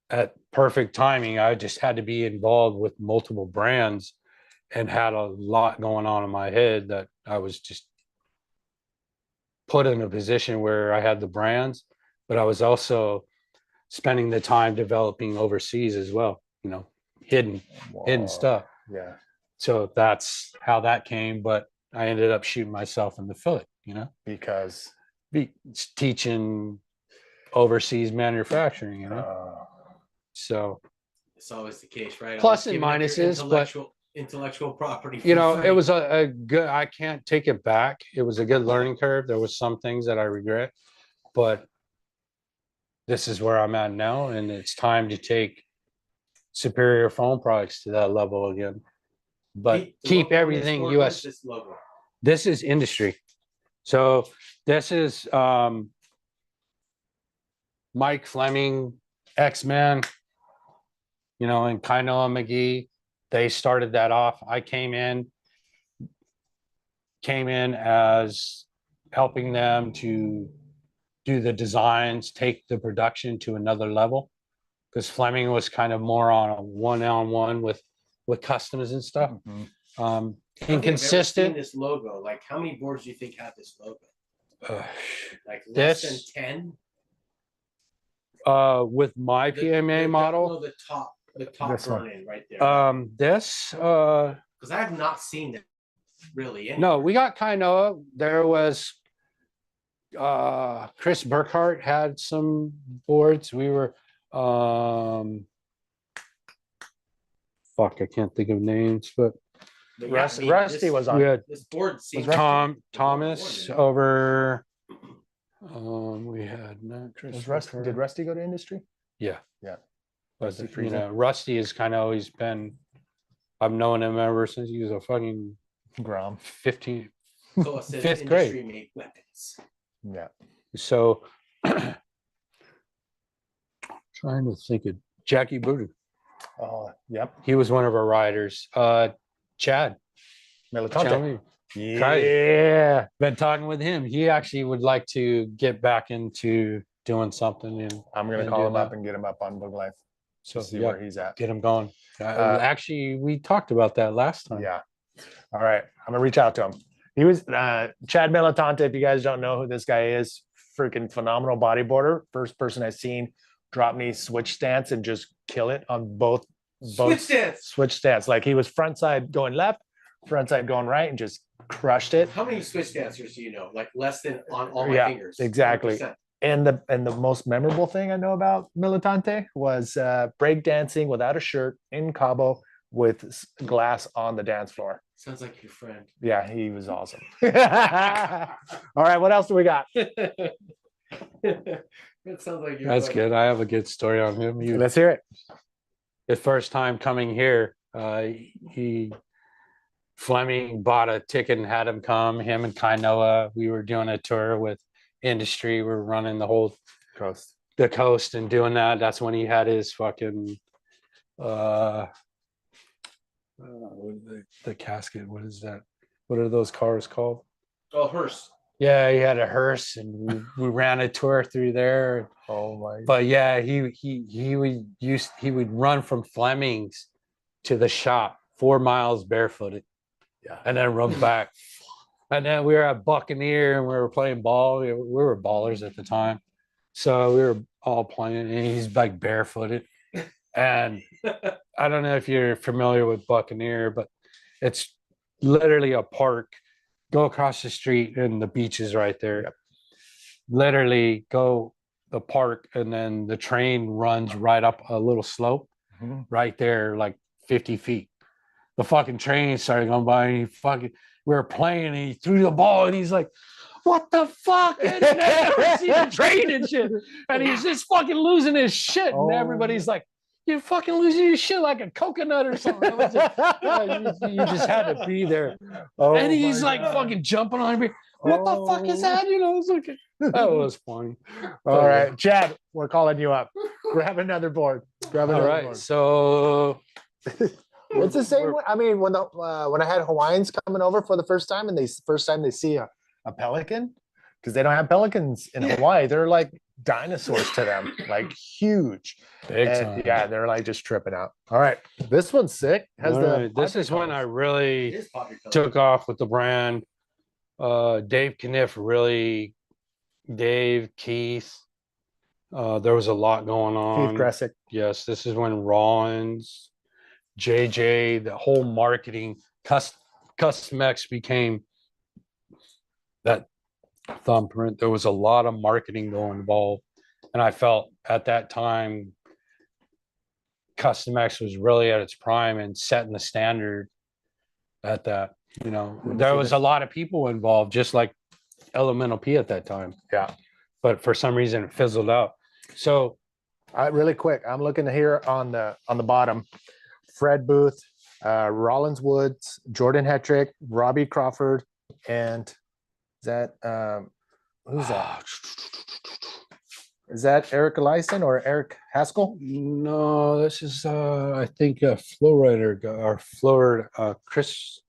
at perfect timing, I just had to be involved with multiple brands and had a lot going on in my head that I was just put in a position where I had the brands, but I was also spending the time developing overseas as well, you know, hidden Whoa. stuff. Yeah. So that's how that came, but I ended up shooting myself in the foot, you know, Because teaching overseas manufacturing, you know. So It's always the case, right? Plus Always and giving up your minuses, but intellectual property. You for know, free. it was a good, I can't take it back. It was a good learning curve. There was some things that I regret, but this is where I'm at now, and it's time to take superior phone products to that level again. But The keep logo on this everything board, what is US. This logo. This is industry. So this is Mike Fleming, X-Men, you know, and Kainoa McGee. They started that off. I came in as helping them to do the designs, take the production to another level. Because Fleming was kind of more on a one-on-one with customers and stuff. Mhm. Inconsistent. This logo, like how many boards do you think have this logo? Like less than 10? With my PMA model. No, the top This one. burn in right there. This Because I have not seen that really. no, we got Kainoa. There was Chris Burkhart had some boards. We were fuck, I can't think of names, but But yeah, I mean, Rusty was on. we had This board seems Thomas over. We had not Chris. Did Rusty go to industry? Yeah. Yeah. But Rusty you Friesen. know, Rusty has kind of always been. I've known him ever since he was a fucking Grom. 15. So it says Fifth industry grade. made weapons. Yeah. So trying to think of Jackie Booter. Oh, yep. He was one of our riders. Chad. Militante. Yeah. Been talking with him. He actually would like to get back into doing something. And I'm gonna and call do him that. up and get him up on Book Life. So See yeah, where he's at. get him going. Actually, we talked about that last time. Yeah. All right. I'm gonna reach out to him. He was Chad Militante. If you guys don't know who this guy is, freaking phenomenal bodyboarder. First person I've seen drop me switch stance and just kill it on both switch stance. Like he was front side going left, front side going right, and just crushed it. How many switch dancers do you know? Like less than on all my Yeah, fingers. exactly. 100%. And the most memorable thing I know about Militante was break dancing without a shirt in Cabo with glass on the dance floor. Sounds like your friend. Yeah, he was awesome. All right, what else do we got? That sounds like your That's buddy. good. I have a good story on him. Let's hear it. His first time coming here, Fleming bought a ticket and had him come. Him and Kainoa. We were doing a tour with industry. We were running the whole coast and doing that. That's when he had his fucking the casket. What is that? What are those cars called? Oh, hearse. Yeah, he had a hearse, and we ran a tour through there. Oh my! But yeah, he would run from Fleming's to the shop 4 miles barefooted. Yeah, and then run back. And then we were at Buccaneer and we were playing ball. We were ballers at the time, so we were all playing. And he's like barefooted. And I don't know if you're familiar with Buccaneer, but it's literally a park. Go across the street and the beach is right there. Yep. Literally go the park and then the train runs right up a little slope right there, like 50 feet. The fucking train started going by and we were playing and he threw the ball and he's like, what the fuck? I never seen a train and shit. And he's just fucking losing his shit. And everybody's like, you're fucking losing your shit like a coconut or something. You just had to be there. And he's like fucking jumping on me. What the fuck is that? You know, it's like, that was funny. All right, Chad, we're calling you up. Grab another board. Grab another board. So it's the same way. I mean, when I had Hawaiians coming over for the first time, and they see a pelican, because they don't have pelicans in Hawaii. They're like dinosaurs to them, like huge. Big time. Yeah, they're like just tripping out. All right, this one's sick. This is when I really took off with the brand. Dave Kniff really, Dave, Keith. There was a lot going on. Keith Gressick. Yes, this is when Rollins, JJ, the whole marketing, Custom X became that thumbprint. There was a lot of marketing going involved. And I felt at that time, Custom X was really at its prime and setting the standard at that. You know, Let me there see was this. a lot of people involved, just like Elemental P at that time. Yeah. But for some reason it fizzled out. So Really quick, I'm looking here on the bottom. Fred Booth, Rollins Woods, Jordan Hetrick, Robbie Crawford, and is that who's that? Is that Eric Eliason or Eric Haskell? no, this is I think a Flowrider or Flower Chris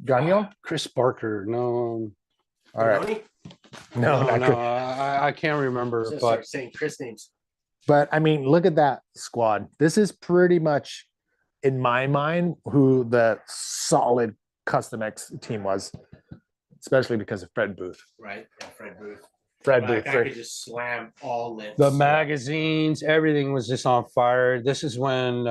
Gagnon? Chris Barker. No, All right. Bononi? No, not no, good. I can't remember, So but start saying Chris names. But I mean, look at that squad. This is pretty much, in my mind, who the solid Custom X team was, especially because of Fred Booth. Right. Yeah, Fred Booth. Fred Like, Booth. I could just slam all lips. the magazines, everything was just on fire. This is when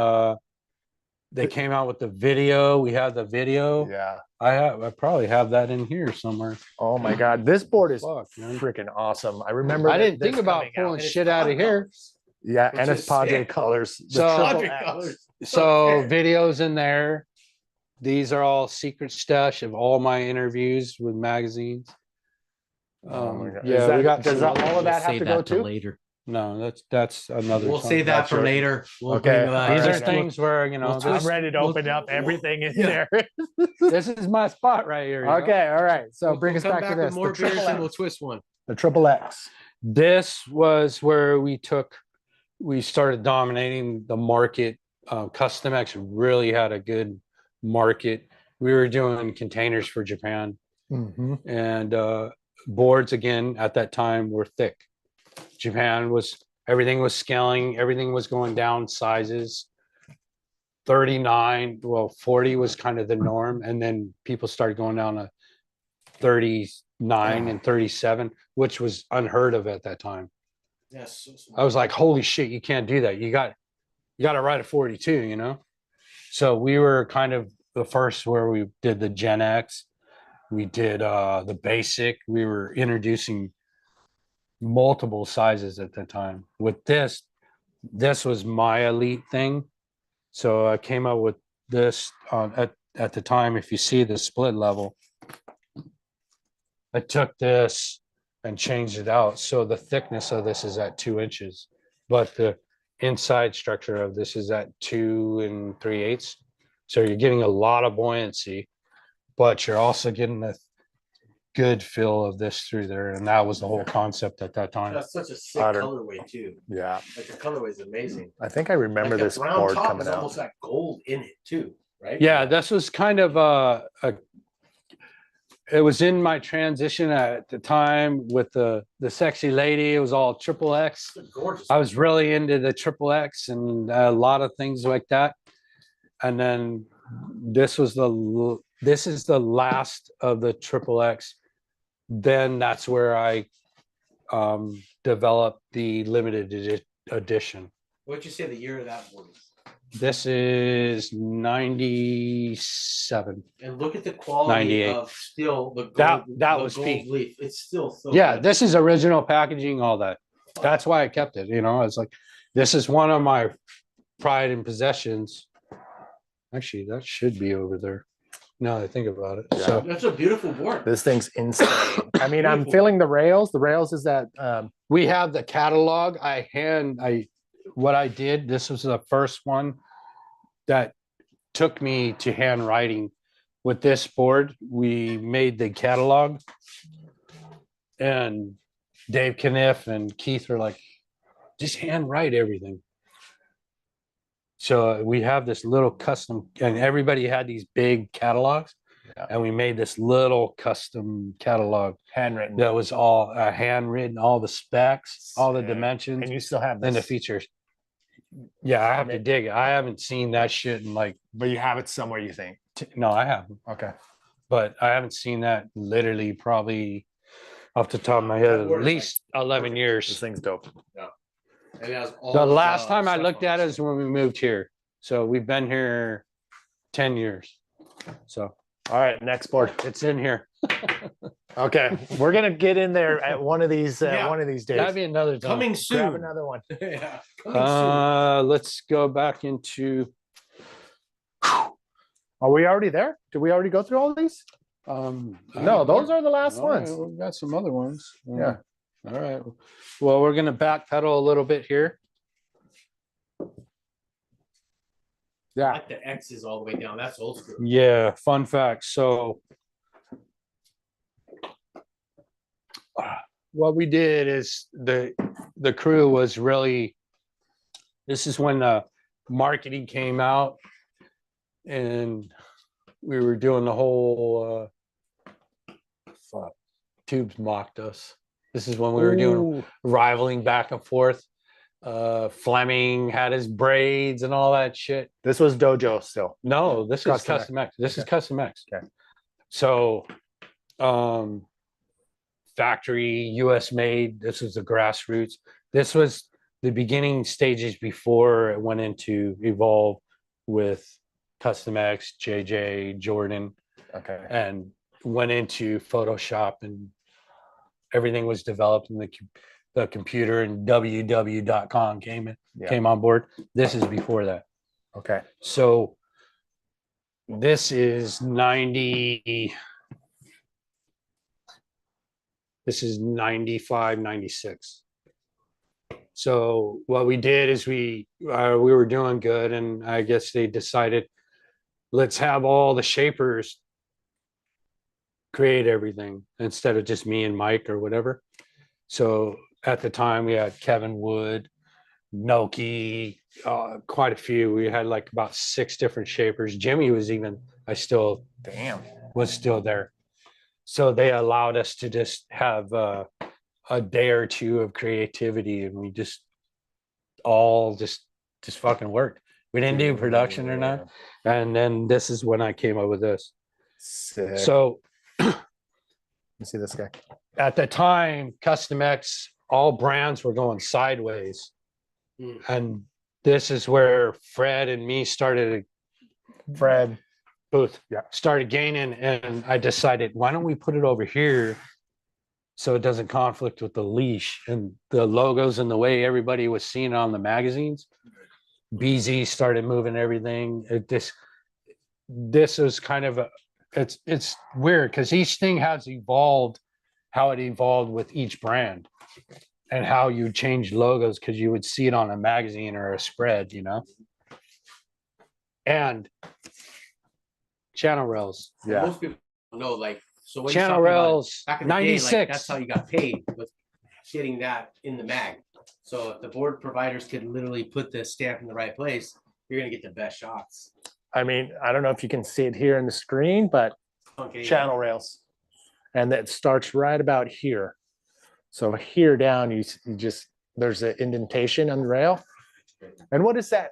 they came out with the video. We had the video. Yeah. I probably have that in here somewhere. Oh my God. This board is Fuck, man. freaking awesome. I remember. I didn't think this about coming pulling out. shit out of here. Yeah, Which and it's is Padre sick. colors. The So- triple Padre X. colors. So Okay. videos in there. These are all secret stash of all my interviews with magazines. Oh my God. Is Yeah, that- we got does some all other- of We'll that have save to go that till too? later. No, that's another. We'll song. save that That's for right. later. We'll Okay. bring, All These right, are things where, you know, we'll this, I'm twist- ready to we'll- open up everything in Yeah. there. this is my spot right here. you know? Okay, all right. So we'll bring us come back to with this. more The triple beers and we'll X. twist one. The triple X. This was where we started dominating the market. Custom X really had a good market. We were doing containers for Japan, Mhm. and boards again at that time were thick. Japan was, everything was scaling, everything was going down sizes. 39, well, 40 was kind of the norm, and then people started going down to 39 and 37, which was unheard of at that time. Yes. So I was like, holy shit, you can't do that. You got to ride a 42, you know? So we were kind of the first where we did the Gen X. We did the basic. We were introducing multiple sizes at the time. With this was my elite thing. So I came up with this at the time. If you see the split level, I took this and changed it out. So the thickness of this is at 2 inches, but the inside structure of this is at 2 3/8. So you're getting a lot of buoyancy, but you're also getting a good feel of this through there. And that was the whole concept at that time. That's such a sick Otter. colorway too. Yeah. Like the colorway is amazing. I think I remember Like this the brown board top coming is out. almost got gold in it too, right? Yeah, this was kind of it was in my transition at the time with the sexy lady. It was all triple X. It's gorgeous. I was really into the triple X and a lot of things like that. And then this is the last of the triple X. Then that's where I developed the limited edition. What'd you say the year of that board is? This is 97. And look at the quality 98. of still the gold. That the was gold peak. leaf. It's still so Yeah, good. this is original packaging, all that. That's why I kept it, you know. It's like, this is one of my pride and possessions. Actually, that should be over there. Now that I think about it. Yeah. So That's a beautiful board. This thing's insane. I mean, I'm Beautiful. feeling the rails. The rails is that we have the catalog. What I did, this was the first one that took me to handwriting. With this board, we made the catalog, and Dave Kniff and Keith were like, just handwrite everything. So we have this little custom, and everybody had these big catalogs, Yeah. and we made this little custom catalog handwritten. that was all handwritten, all the specs, all the Sick. dimensions, And you still have and the this, features. Yeah, I have to dig it. I haven't seen that shit in like, but you have it somewhere, you think. no, I haven't, Okay. but I haven't seen that literally probably off the top of my head, That word at is, least 11 This years. thing's dope. And it has all The last time I stuff looked on at it. it is when we moved here. So we've been here 10 years. So All right, next board. it's in here. Okay, we're gonna get in there at one of these Yeah. days. That'd be another time. Coming Grab soon. another one. Yeah, coming soon. Let's go back into. Are we already there? Did we already go through all these? No, those are the last all right, ones. we've got some other ones. Yeah. All right. Well, we're gonna backpedal a little bit here. I Yeah. like the X's all the way down. That's old school. Yeah, fun fact. So what we did is the crew was really, this is when the marketing came out and we were doing the whole fuck, tubes mocked us. This is when we were doing Ooh. rivaling back and forth. Fleming had his braids and all that shit. This was Dojo still. No, this is Custom Custom X. This is Okay. Custom X. Okay. So, factory US made. This was the grassroots. This was the beginning stages before it went into Evolve with Custom X, JJ, Jordan, Okay. and went into Photoshop, and everything was developed in the computer, and www.com came on board. This is before that. Okay. So this is 90. This is 95, 96. So what we did is we were doing good, and I guess they decided, let's have all the shapers create everything instead of just me and Mike or whatever. So at the time we had Kevin Wood, Noki, quite a few. We had like about 6 different shapers. Jimmy was even, Damn. was still there. So they allowed us to just have a day or two of creativity, and we just all just fucking worked. We didn't do production or not. And then this is when I came up with this. Sick. So Let me see this guy. at the time, Custom X, all brands were going sideways. And this is where Fred and me started. Fred. Booth, Yeah. started gaining, and I decided, why don't we put it over here so it doesn't conflict with the leash and the logos and the way everybody was seeing it on the magazines. BZ started moving everything. This was kind of it's weird because each thing has evolved, how it evolved with each brand, and how you change logos because you would see it on a magazine or a spread, you know. And channel rails. Yeah. Most people don't know, like, so when Channel rails, back in the day, 96. like, that's how you got paid, was getting that in the mag. So if the board providers could literally put the stamp in the right place, you're gonna get the best shots. I mean, I don't know if you can see it here in the screen, but Okay. channel rails. And that starts right about here. So here down, you just, there's an indentation on the rail. And what is that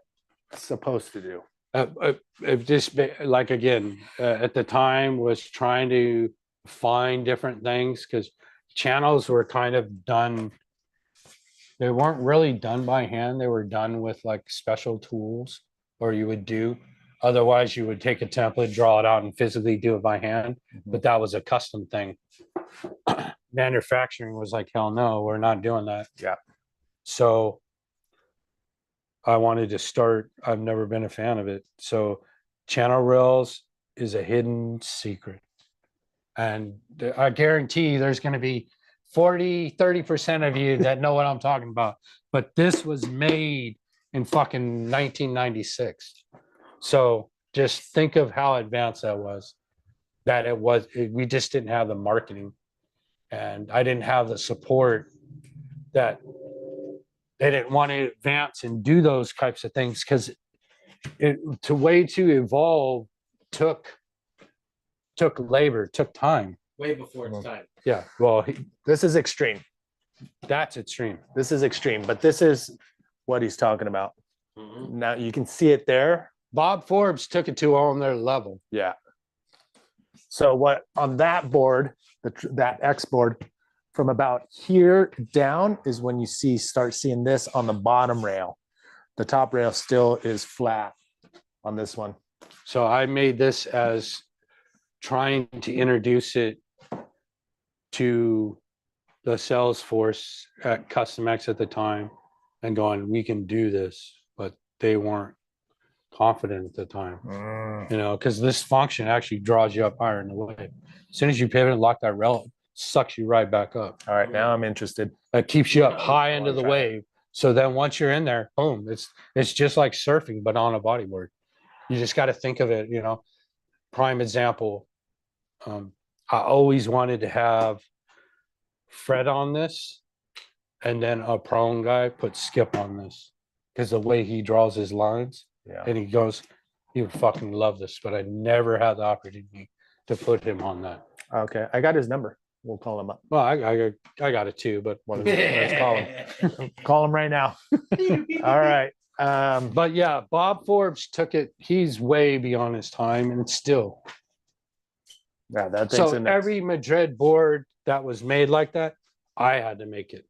supposed to do? It just like, again, at the time was trying to find different things because channels were kind of done. They weren't really done by hand. They were done with like special tools, or you would do. Otherwise, you would take a template, draw it out, and physically do it by hand. But that was a custom thing. Manufacturing was like, hell no, we're not doing that. Yeah. So I wanted to start. I've never been a fan of it. So channel rails is a hidden secret. And I guarantee there's going to be 30% of you that know what I'm talking about. But this was made in fucking 1996. So just think of how advanced that was. We just didn't have the marketing. And I didn't have the support that they didn't want to advance and do those types of things because to evolve took labor, took time. Way before its time. Yeah, well, This is extreme. that's extreme. This is extreme, but this is what he's talking about. Mhm. Now you can see it there. Bob Forbes took it to on their level. Yeah. So what on that board, that X board, from about here down is when you start seeing this on the bottom rail. The top rail still is flat on this one. So I made this as trying to introduce it to the sales force at Custom X at the time and going, we can do this, but they weren't confident at the time. you know, because this function actually draws you up higher in the wave. As soon as you pivot and lock that rail, it sucks you right back up. All right, now I'm interested. It keeps you up high into the wave. So then once you're in there, boom, it's just like surfing, but on a bodyboard. You just got to think of it, you know. Prime example. I always wanted to have Fred on this, and then a prone guy put Skip on this, because the way he draws his lines, Yeah. and he would fucking love this, but I never had the opportunity to put him on that. Okay, I got his number. We'll call him up. Well, I got it too, but Let's call him. Call him right now. All right. but yeah, Bob Forbes took it. He's way beyond his time, and still. Yeah, that So every Madrid board that was made like that, I had to make it.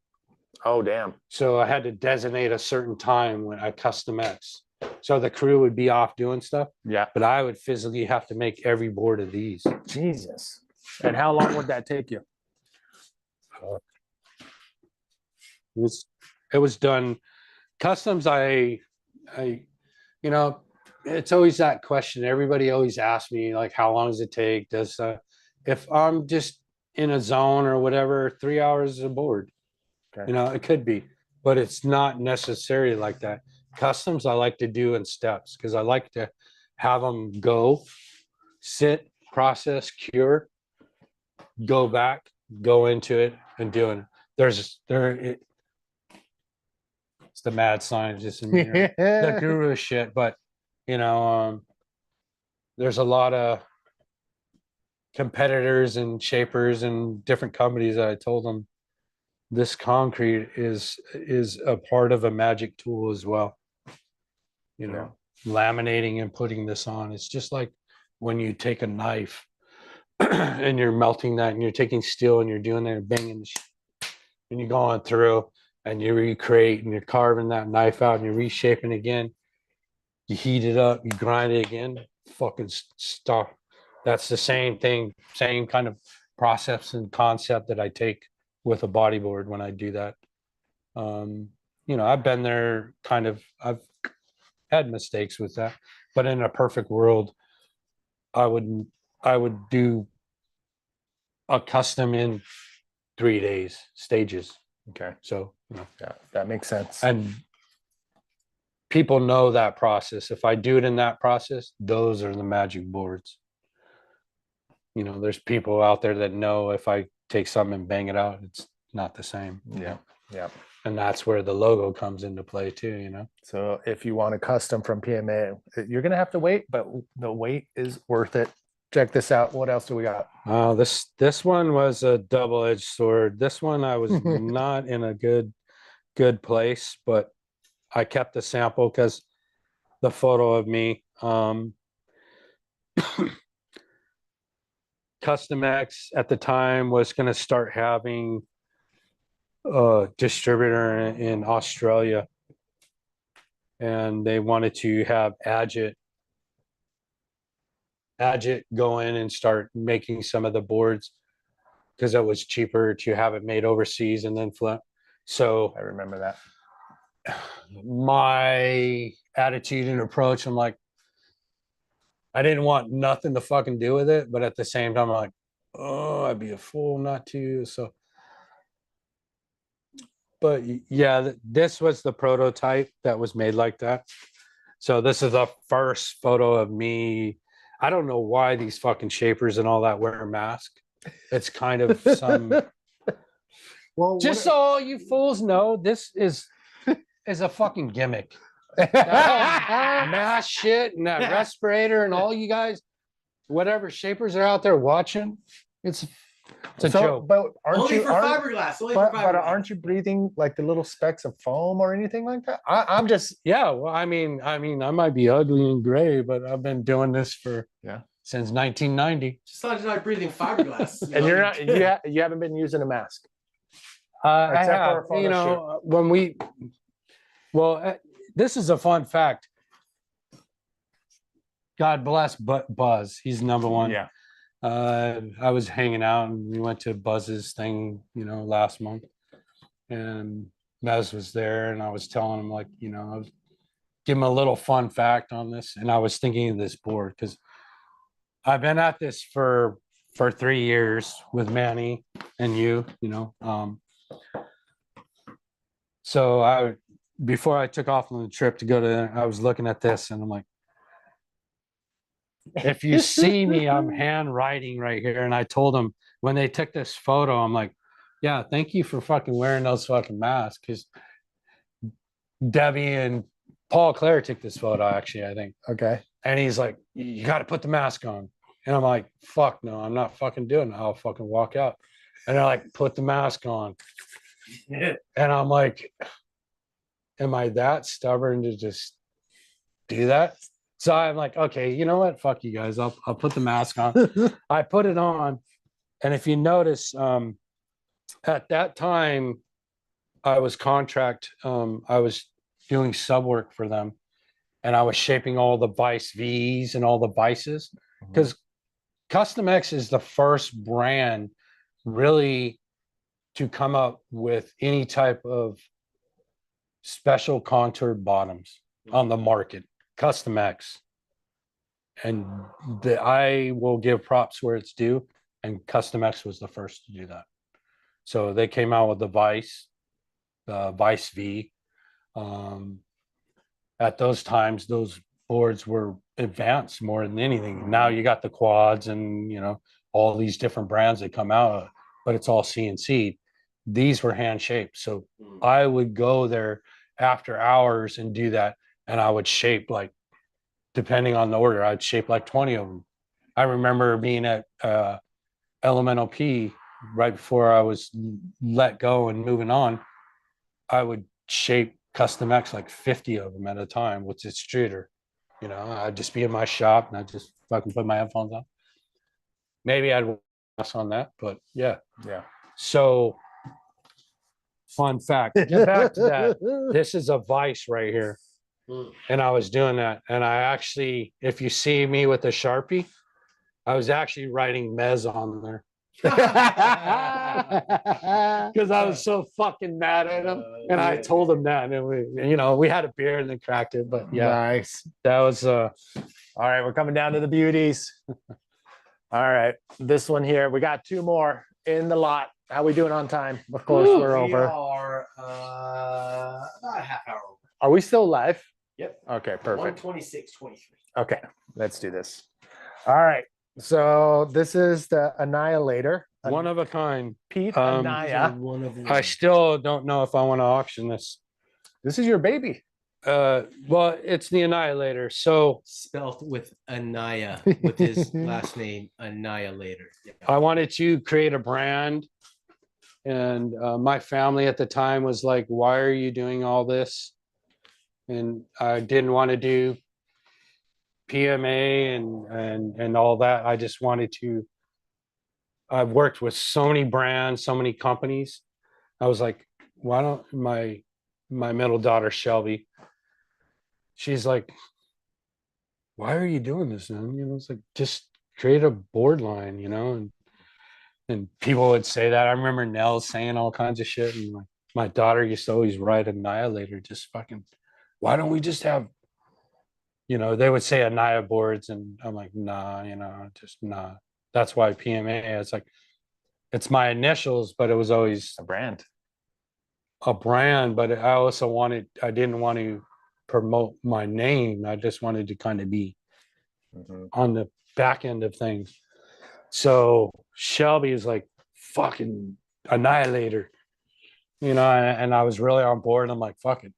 Oh, damn. So I had to designate a certain time when I custom X. So the crew would be off doing stuff, Yeah. but I would physically have to make every board of these. Jesus. And how long would that take you? It was done. Customs, you know, it's always that question. Everybody always asks me, like, how long does it take? If I'm just in a zone or whatever, 3 hours is a board. Okay. You know, it could be, but it's not necessarily like that. Customs, I like to do in steps, because I like to have them go, sit, process, cure, go back, go into it, and doing it. It's the mad scientist in me, the guru shit. But you know, there's a lot of competitors and shapers and different companies that I told them this concrete is a part of a magic tool as well. You know, laminating and putting this on. It's just like when you take a knife and you're melting that, and you're taking steel and you're doing that, and banging, and you're going through and you recreate, and you're carving that knife out, and you're reshaping again. You heat it up, you grind it again, fucking stop. That's the same thing, same kind of process and concept that I take with a bodyboard when I do that. You know, I've been there, I've had mistakes with that, but in a perfect world, I would do a custom in 3 days, stages. Okay. So, you know, Yeah, that makes sense. and people know that process. If I do it in that process, those are the magic boards. You know, there's people out there that know if I take something and bang it out, it's not the same. Yeah. Yeah. And that's where the logo comes into play too, you know. So if you want a custom from PMA, you're going to have to wait, but the wait is worth it. Check this out. What else do we got? This one was a double-edged sword. This one I was not in a good place, but I kept the sample because the photo of me. Custom X at the time was going to start having a distributor in Australia, and they wanted to have Agit go in and start making some of the boards because it was cheaper to have it made overseas and then flip. So I remember that. My attitude and approach, I'm like, I didn't want nothing to fucking do with it, but at the same time, I'm like, oh, I'd be a fool not to. So, but yeah, this was the prototype that was made like that. So this is the first photo of me. I don't know why these fucking shapers and all that wear a mask. It's kind of some. Well, Just so all you fools know, this is a fucking gimmick. Mask shit and that respirator and all you guys, whatever shapers are out there watching, it's a joke. But aren't Only you? for fiberglass. Only But for fiberglass. aren't you breathing like the little specks of foam or anything like that? I'm just. Yeah, well, I mean, I might be ugly and gray, but I've been doing this since 1990. Just not breathing fiberglass. And you're not. You haven't been using a mask. I Except have, for a photo you know, when we. Well, this is a fun fact. God bless Buzz. He's number one. Yeah. I was hanging out and we went to Buzz's thing, you know, last month, and Mez was there, and I was telling him, like, you know, I was giving him a little fun fact on this, and I was thinking of this board because I've been at this for 3 years with Manny and you know. So before I took off on the trip to go to, I was looking at this and I'm like, if you see me, I'm handwriting right here. And I told them when they took this photo, I'm like, yeah, thank you for fucking wearing those fucking masks. Because Debbie and Paul Clare took this photo, actually, I think. Okay. And he's like, you got to put the mask on. And I'm like, fuck no, I'm not fucking doing it. I'll fucking walk out. And they're like, put the mask on. And I'm like, am I that stubborn to just do that? So I'm like, okay, you know what? Fuck you guys. I'll put the mask on. I put it on. And if you notice, at that time, I was I was doing sub work for them. And I was shaping all the Vice V's and all the Vices. Because Custom X is the first brand really to come up with any type of special contoured bottoms on the market. Custom X. And I will give props where it's due. And Custom X was the first to do that. So they came out with the Vice V. At those times, those boards were advanced more than anything. Now you got the quads and, you know, all these different brands that come out, but it's all CNC. These were hand shaped. So I would go there after hours and do that. And I would shape, like, depending on the order, I'd shape like 20 of them. I remember being at Elemento P right before I was let go and moving on. I would shape Custom X like 50 of them at a time with the extruder. You know, I'd just be in my shop and I'd just fucking put my headphones on. Maybe I'd pass on that, but yeah. Yeah. So, fun fact, get back to that. This is a Vice right here. And I was doing that. And I actually, if you see me with a Sharpie, I was actually writing Mez on there. Because I was so fucking mad at him. And I told him that. And we had a beer and then cracked it. But yeah, Nice. that was All right, we're coming down to the beauties. All right, this one here, we got 2 more in the lot. How we doing on time? Of course, we're We over. are about a half hour over. Are we still live? Yep. Okay, perfect. 1:26:23. Okay, let's do this. All right, so this is the Annihilator. one of a kind. Pete Um, Anaya. One of I still don't know if I want to auction this. This is your baby. Well, it's the Annihilator. So spelt with Anaya with his last name Annihilator. Yeah. I wanted to create a brand. And my family at the time was like, why are you doing all this? And I didn't want to do PMA and all that. I just wanted to. I've worked with so many brands, so many companies. I was like, why don't my middle daughter Shelby? She's like, why are you doing this, man? You know, it's like, just create a board line, you know. And people would say that. I remember Nell saying all kinds of shit, and my daughter used to always write Annihilator. Just fucking, why don't we just have, they would say Annihilator boards, and I'm like, nah, just nah. That's why PMA. It's like, it's my initials, but it was always A brand. But I didn't want to promote my name. I just wanted to kind of be on the back end of things. So Shelby is like, fucking Annihilator, and I was really on board. I'm like, fuck it,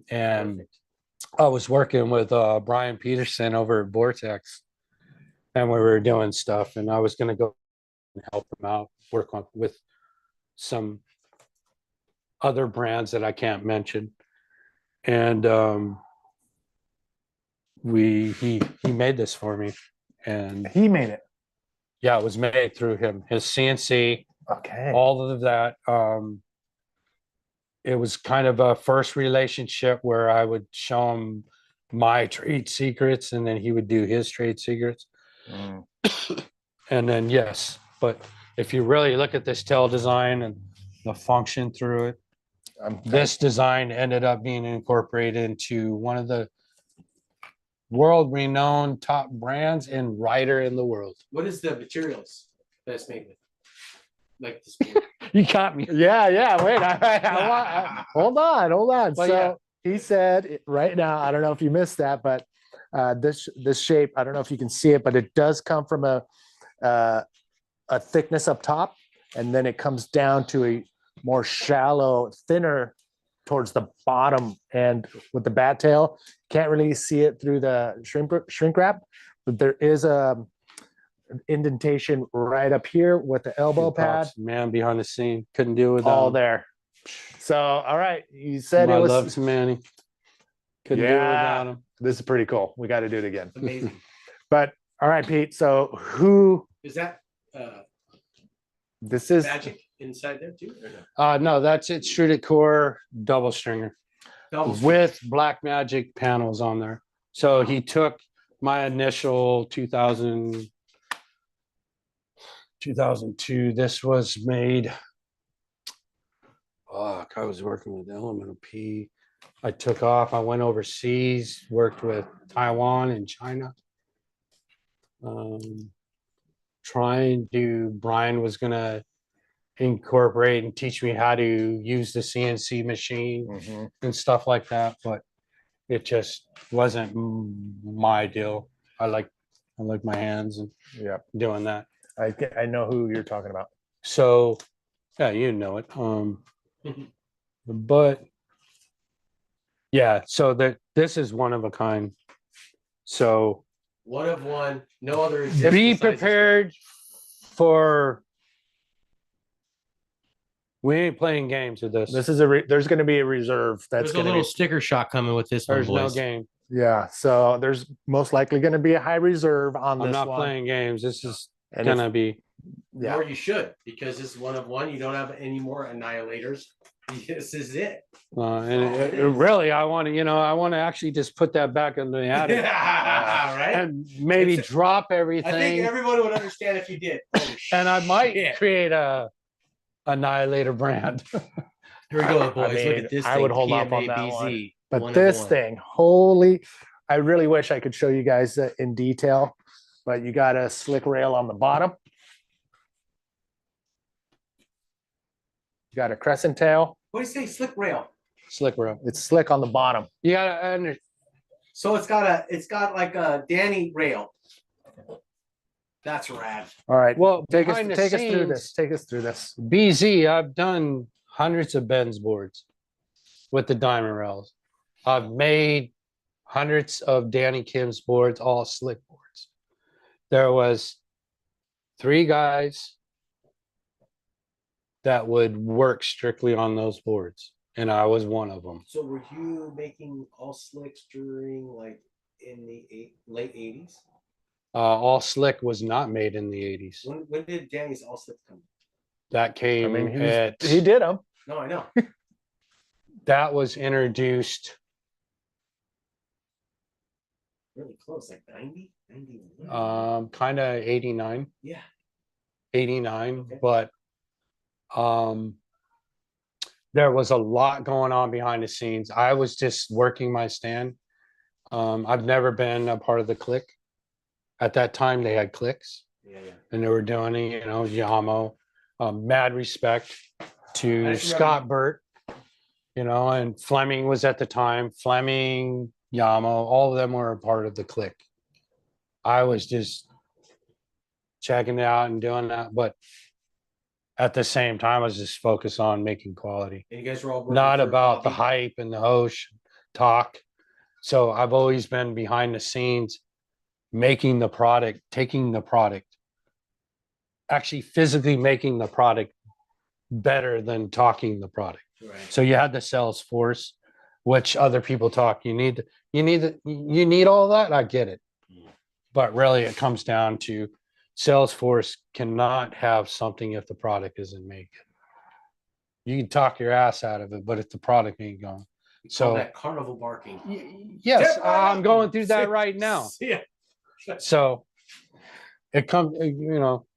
and perfect. I was working with Brian Peterson over at Vortex, and we were doing stuff, and I was going to go and help him out, work with some other brands that I can't mention. And he made this for me. And he made it. Yeah, it was made through him. His CNC, okay, all of that. It was kind of a first relationship where I would show him my trade secrets, and then he would do his trade secrets. And then, yes, but if you really look at this tail design and the function through it, this design ended up being incorporated into one of the world-renowned top brands and writer in the world. What is the materials that it's made with? Like this board. You got me. Yeah. Wait, hold on. But So he said right now, I don't know if you missed that, but this shape, I don't know if you can see it, but it does come from a thickness up top, and then it comes down to a more shallow, thinner towards the bottom. And with the bat tail, can't really see it through the shrink wrap, but there is an indentation right up here with the elbow pad. Man behind the scene. Couldn't deal with All that. there. So, all right. You said My it was. love to Manny. Couldn't do it without him. This is pretty cool. We got to do it again. Amazing. But all right, Pete. So who Is that this is? magic inside there too? Or no? No, that's extruded core double stringer Double with Black Magic panels on there. So he took my initial 2002. This was made. Oh, I was working with Elemento P. I took off. I went overseas, worked with Taiwan and China. Brian was going to incorporate and teach me how to use the CNC machine Mhm. and stuff like that, but it just wasn't my deal. I like my hands and Yeah, doing that. I know who you're talking about. So yeah, you know it. But yeah, so this is one of a kind. So One of one, no other. exists be besides this one. prepared for. We ain't playing games with this. This is there's going to be a reserve. That's There's a going to little be. sticker shock coming with this one, There's no boys. game. Yeah, so there's most likely going to be a high reserve on I'm this not one. playing games. This is And if- gonna be. Yeah, Or you should, because this is one of one. You don't have any more annihilators. This is it. And it is. really, I want to actually just put that back in the attic Right? and maybe It's- drop I think everything. everyone would understand if you did. Holy And I might shit. create a Annihilator brand. Here we go, I boys. Look mean, at this I thing. would hold off on PMA that one. BZ, but one of this one. thing, holy! I really wish I could show you guys in detail, but you got a slick rail on the bottom. You got a crescent tail. What do you say? Slick rail. Slick rail. It's slick on the bottom. You gotta So it's got like a Danny rail. That's rad. All right. well Take us behind the through scenes, this. Take us through this. BZ, I've done hundreds of Benz boards with the diamond rails. I've made hundreds of Danny Kim's boards, all slick boards. There was 3 guys that would work strictly on those boards, and I was one of them. So were you making all slicks during like in the late 80s? All slick was not made in the 80s. When did Danny's all slicks come? That I came mean, at he did them. No, I know. that was introduced Really close, like 90, 91. kind of 89. Yeah. 89, Okay. but there was a lot going on behind the scenes. I was just working my stand. I've never been a part of the clique. At that time, they had cliques, Yeah. and they were doing it, you know, Yamo. Mad respect I to just Scott Burt, you know, and Fleming was at the time. Fleming, Yamo, all of them were a part of the clique. I was just checking it out and doing that, but at the same time, I was just focused on making quality, And you guys were all working not for a about the hobby? hype and the hosh talk. So I've always been behind the scenes, making the product, taking the product, actually physically making the product better than talking the product. Right. So you had the sales force, which other people talk. You need all that. I get it. But really it comes down to Salesforce cannot have something if the product isn't made. You can talk your ass out of it, but if the product ain't going. Call So that carnival barking. yes, Get right I'm up. going through that right now. Yeah. So it comes, you know,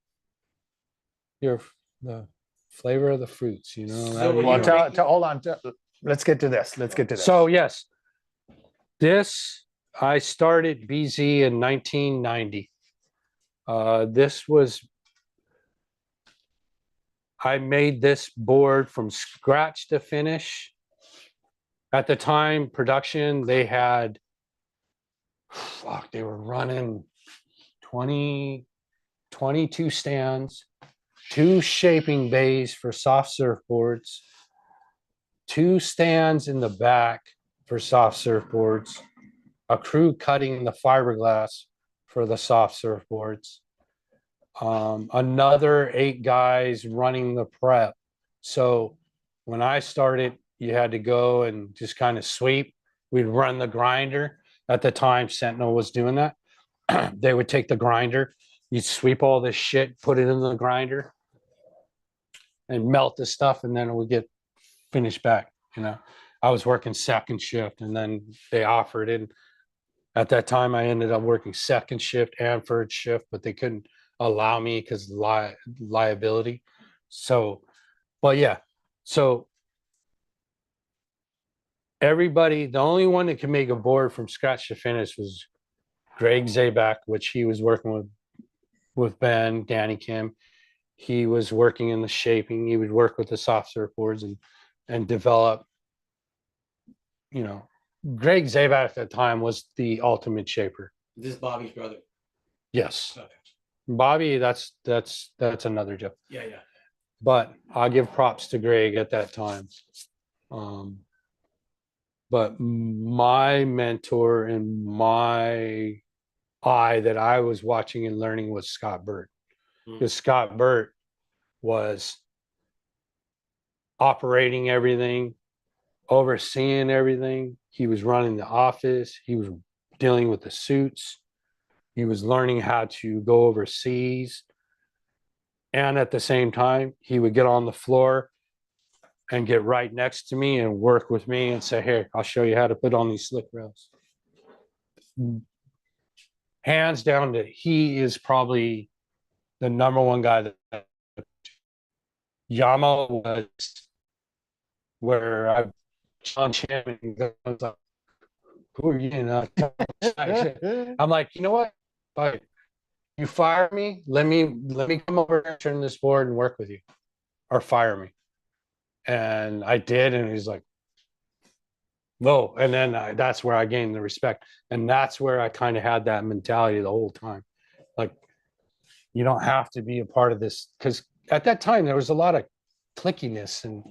the flavor of the fruits, you know. So that- when Well, you're making- hold on. Let's get to this. Let's get to this. So yes, this I started BZ in 1990. I made this board from scratch to finish. At the time, production, they had, they were running 22 stands, 2 shaping bays for soft surfboards, 2 stands in the back for soft surfboards, a crew cutting the fiberglass for the soft surfboards, another 8 guys running the prep. So when I started, you had to go and just kind of sweep. We'd run the grinder. At the time, Sentinel was doing that. They would take the grinder, you'd sweep all this shit, put it in the grinder, and melt the stuff, and then it would get finished back. I was working second shift, and then they offered it. At that time, I ended up working second shift and third shift, but they couldn't allow me because liability. So, but yeah, so everybody, the only one that could make a board from scratch to finish was Greg Zabak, which he was working with Ben, Danny Kim. He was working in the shaping. He would work with the soft surfboards and develop, Greg Zabak at that time was the ultimate shaper. This is Bobby's brother. Yes. Okay. Bobby, that's another job. Yeah. But I'll give props to Greg at that time. But my mentor and my eye that I was watching and learning was Scott Burt. Because Scott Burt was operating everything, overseeing everything. He was running the office. He was dealing with the suits. He was learning how to go overseas. And at the same time, he would get on the floor and get right next to me and work with me and say, "Here, I'll show you how to put on these slick rails." Hands down, that he is probably the number one guy that Yama was where I challenged him and goes like, "Who are you?" I'm like, you know what? But you fire me, let me come over and turn this board and work with you, or fire me. And I did, and he's like, "Whoa!" And then that's where I gained the respect, and that's where I kind of had that mentality the whole time, like, you don't have to be a part of this, because at that time there was a lot of clickiness and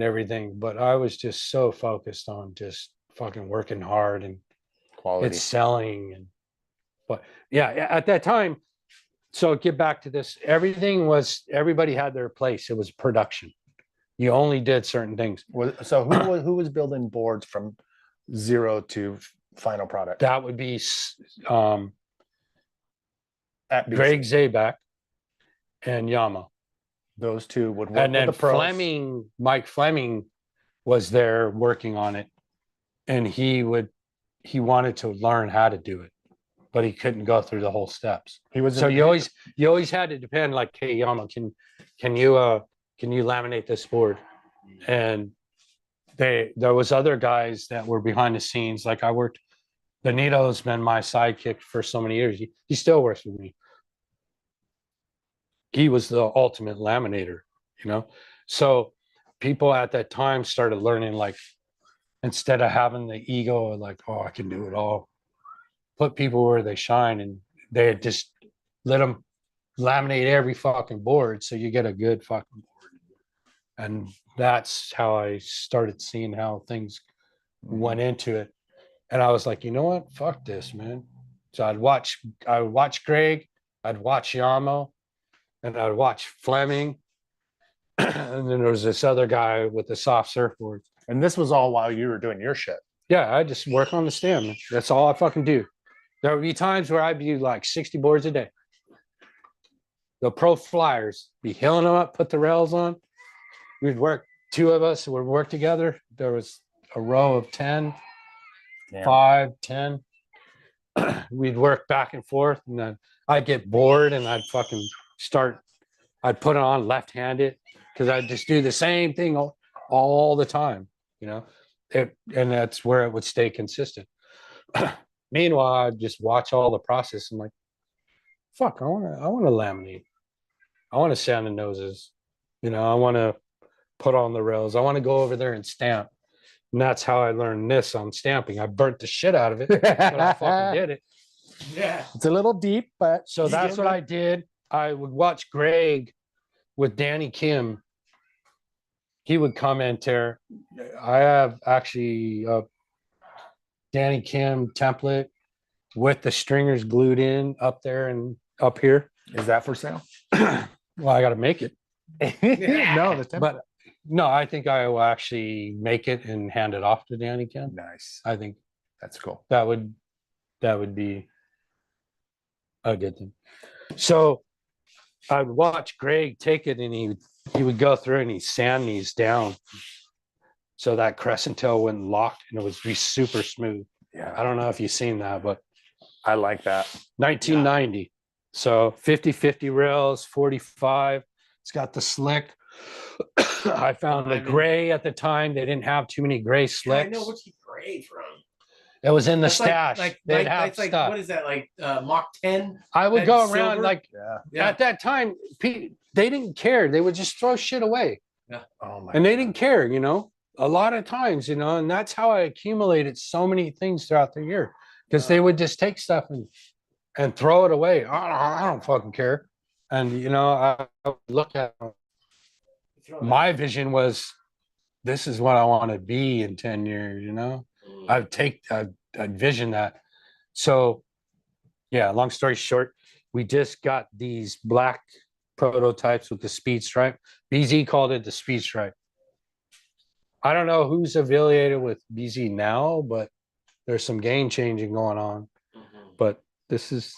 everything, but I was just so focused on just fucking working hard and Quality. selling. But yeah, at that time, so get back to this, everybody had their place. It was production. You only did certain things. So who was building boards from zero to final product? That would be At Greg BC. Zabak and Yama. Those two would work And then with the pros. Mike Fleming was there working on it. And he wanted to learn how to do it, but he couldn't go through the whole steps. He was So you always had to depend, like, "Hey, Yama, can you laminate this board?" And there was other guys that were behind the scenes. Like, Benito's been my sidekick for so many years. He still works with me. He was the ultimate laminator, So people at that time started learning, like, instead of having the ego of like, "Oh, I can do it all," put people where they shine, and they just let them laminate every fucking board so you get a good fucking board. And that's how I started seeing how things went into it. And I was like, you know what? Fuck this, man. So I would watch Greg, I'd watch Yamo, and I'd watch Fleming. And then there was this other guy with the soft surfboards. And this was all while you were doing your shit. Yeah, I just work on the stem. That's all I fucking do. There would be times where I'd be like 60 boards a day. The pro flyers, be healing them up, put the rails on. We'd work, 2 of us would work together. There was a row of 10, Damn. 5, 10. We'd work back and forth, and then I'd get bored and I'd put it on left-handed, because I'd just do the same thing all the time, and that's where it would stay consistent. Meanwhile, I just watch all the process. I'm like, fuck, I want to laminate. I want to sand the noses. You know, I want to put on the rails. I want to go over there and stamp. And that's how I learned this on stamping. I burnt the shit out of it, but I fucking did it. Yeah. It's a little deep, but So that's what I did. I would watch Greg with Danny Kim. He would comment there. I have actually a Danny Kim template with the stringers glued in up there and up here. Is that for sale? Well, I got to make it. No, the template. But no, I think I will actually make it and hand it off to Danny Kim. Nice. I think That's cool. that would be a good thing. So I would watch Greg take it and he would go through and he'd sand these down so that crescent tail wouldn't lock and it would be super smooth. Yeah, I don't know if you've seen that, but I like that. 1990. So 50/50 rails, 45. It's got the slick. I found the gray at the time. They didn't have too many gray I slicks. know what's he gray from. It was in the That's stash. They'd have it's like stuff. what is that like Mach 10? I would that go around silver? like Yeah. at that time, they didn't care. They would just throw shit away. Oh my. And they didn't care, you know, a lot of times, you know, and that's how I accumulated so many things throughout the year because they would just take stuff and throw it away. I don't fucking care. And, you know, I would look at my vision was this is what I want to be in 10 years, you know, I'd vision that. So, yeah, long story short, we just got these black prototypes with the speed stripe. BZ called it the speed stripe. I don't know who's affiliated with BZ now, but there's some game changing going on. But this is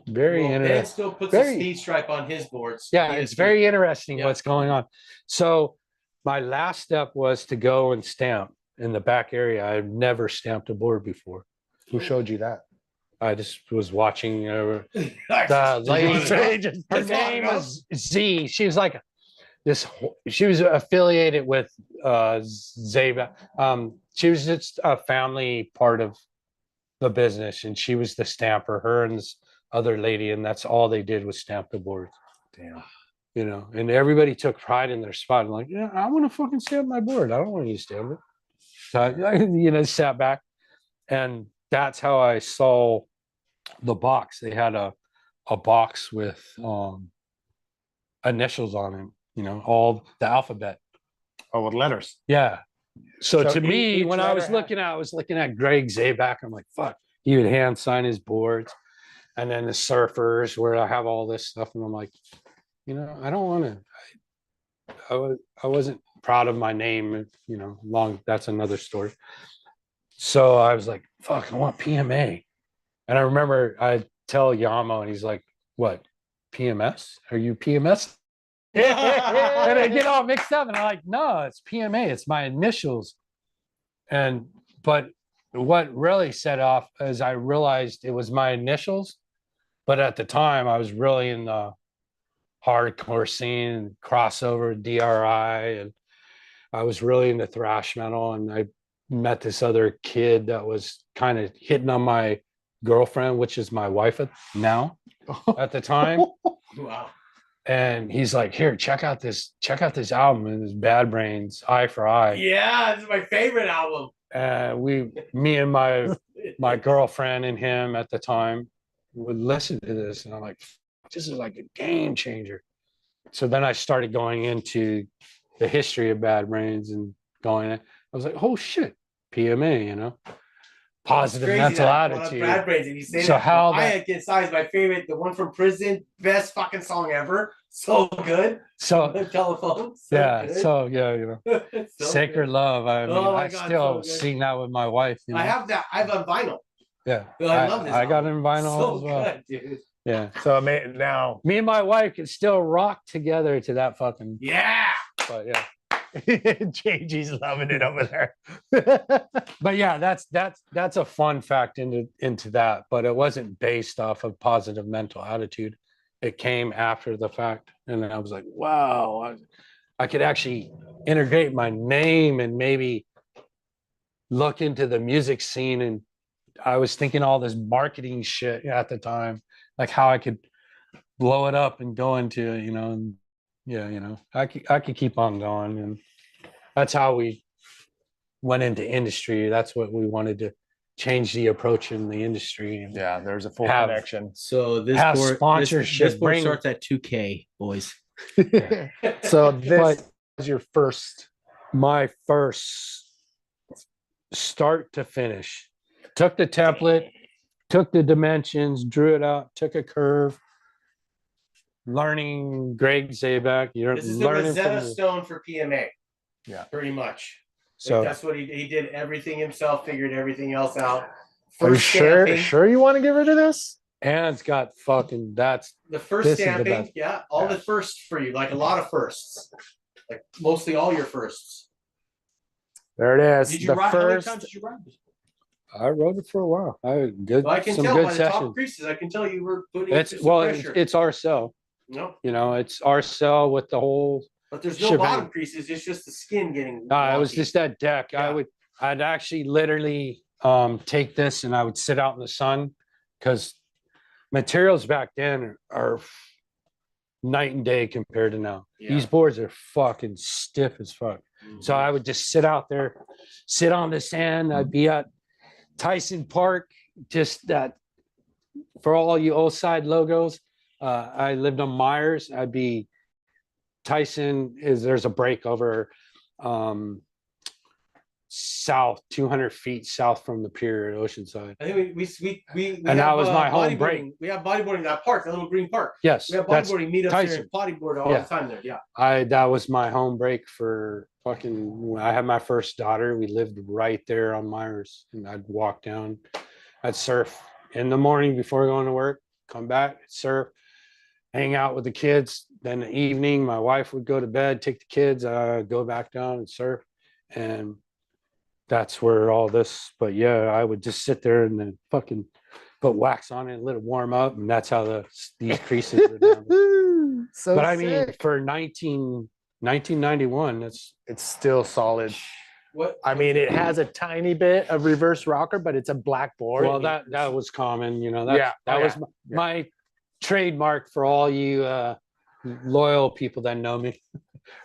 very Ben interesting. still puts very- a speed stripe on his boards. Yeah, He it's is- very interesting Yeah. what's going on. So my last step was to go and stamp in the back area. I've never stamped a board before. Who showed you that? I just was watching the Just lady. wanna know. Her Just name wanna know. was Z. She was like this. She was affiliated with Zeba. She was just a family part of the business, and she was the stamper. Her and this other lady, and that's all they did was stamp the boards. Damn. You know, and everybody took pride in their spot. I'm like, yeah, I want to fucking stamp my board. I don't want you to stamp it. So I, you know, sat back, and that's how I saw the box. They had a box with initials on it. You know, all the alphabet. Oh, with letters. Yeah. So So to me, each when I letter was had- looking at, I was looking at Greg Zabak. I'm like, fuck. He would hand sign his boards, and then the surfers where I have all this stuff, and I'm like, you know, I don't want to. I wasn't proud of my name. You know, long. That's another story. So I was like, fuck. I want PMA, and I remember I tell Yamo, and he's like, what? PMS? Are you PMS? And I get all mixed up and I'm like, no, it's PMA, it's my initials. But what really set off is I realized it was my initials, but at the time I was really in the hardcore scene, crossover, DRI, and I was really into thrash metal. And I met this other kid that was kind of hitting on my girlfriend, which is my wife now at the time. Wow. And he's like, here, check out this album, and it's Bad Brains, Eye for Eye. Yeah, this is my favorite album. Me and my girlfriend and him at the time would listen to this, and I'm like, this is like a game changer. So then I started going into the history of Bad Brains and I was like, oh shit, PMA, you know, positive Crazy mental that attitude. Bad Brains, and you say So that. how I that- Against Size, my favorite, the one from Prison, best fucking song ever. So good. So The telephone. So yeah, good. so yeah, you know, So Sacred good. Love. I mean, Oh my I God, still so good. sing that with my wife. You know? I have that. I have on vinyl. Yeah, I love this. I got it album. in vinyl So as well. good, dude. Yeah, So now, me and my wife can still rock together to that fucking. Yeah. But yeah, JG's loving it over there. but yeah, that's a fun fact into that. But it wasn't based off of positive mental attitude. It came after the fact, and then I was like, wow, I could actually integrate my name and maybe look into the music scene. And I was thinking all this marketing shit at the time, like how I could blow it up and go into, and I could keep on going. And that's how we went into industry. That's what we wanted to change the approach in the industry. And Yeah, there's a full Have- connection. So this Have board, sponsorship, this board bring- starts at 2K, boys. So this But- is your first. my first start to finish. Took the template, took the dimensions, drew it out, took a curve. Learning Greg Zabak, you're This is the learning Rosetta from Stone for PMA. Yeah. Pretty much. so That's what he did everything himself, figured everything else out. Are you First sure? stamping, Sure, you want to get rid of this? and it's got fucking that's the first This is the stamping, best. yeah, all the firsts for you, like a lot of firsts. Like mostly all your firsts. There it is. Did you The ride? How many first. times did you ride? I rode it for a while. I had good Well, I can some tell good by the top sessions. creases. I can tell you were putting It's it through well, some it's, pressure. it's our cell. No, It's our cell with the whole. but there's no shebang. bottom creases. It's just the skin getting. It was wonky. just that deck. Yeah. I'd actually literally take this and I would sit out in the sun because materials back then are night and day compared to now. Yeah. These boards are fucking stiff as fuck. So I would just sit out there, sit on the sand. I'd be at Tyson Park, just that for all you old side logos. I lived on Myers. I'd be Tyson there's a break over south, 200 feet south from the pier at Oceanside. I think we And that have, was my home bodyboarding. break. We have bodyboarding in that park, that little green park. Yes, We have that's bodyboarding meetups there Tyson. and bodyboard all Yeah. the time there. Yeah. that was my home break for fucking when I had my first daughter. We lived right there on Myers, and I'd walk down, I'd surf in the morning before going to work, come back, surf, hang out with the kids. Then the evening, my wife would go to bed, take the kids, go back down and surf. And that's where all this, but yeah, I would just sit there and then fucking put wax on it and let it warm up. And that's how these creases are down. So But I mean, sick. for 1991, that's It's still solid. What? I mean, it has a tiny bit of reverse rocker, but it's a black board. well, that was common, that, Yeah. that Oh, was yeah. my trademark for all you loyal people that know me.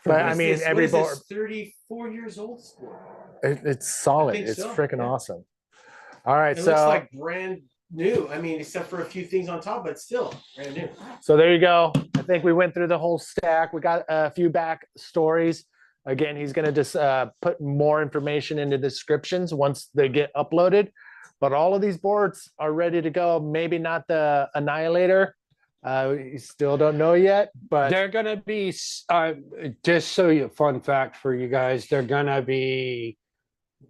But What I is mean, this? every What is board, this, 34 years old sport. it's solid. think It's so, freaking yeah. awesome. All right, It so looks like brand new. I mean, except for a few things on top, but still brand new. so there you go. I think we went through the whole stack. We got a few back stories. Again, he's going to just put more information into the descriptions once they get uploaded. But all of these boards are ready to go. Maybe not the Annihilator. You still don't know yet, but They're gonna be just so you fun fact for you guys. They're gonna be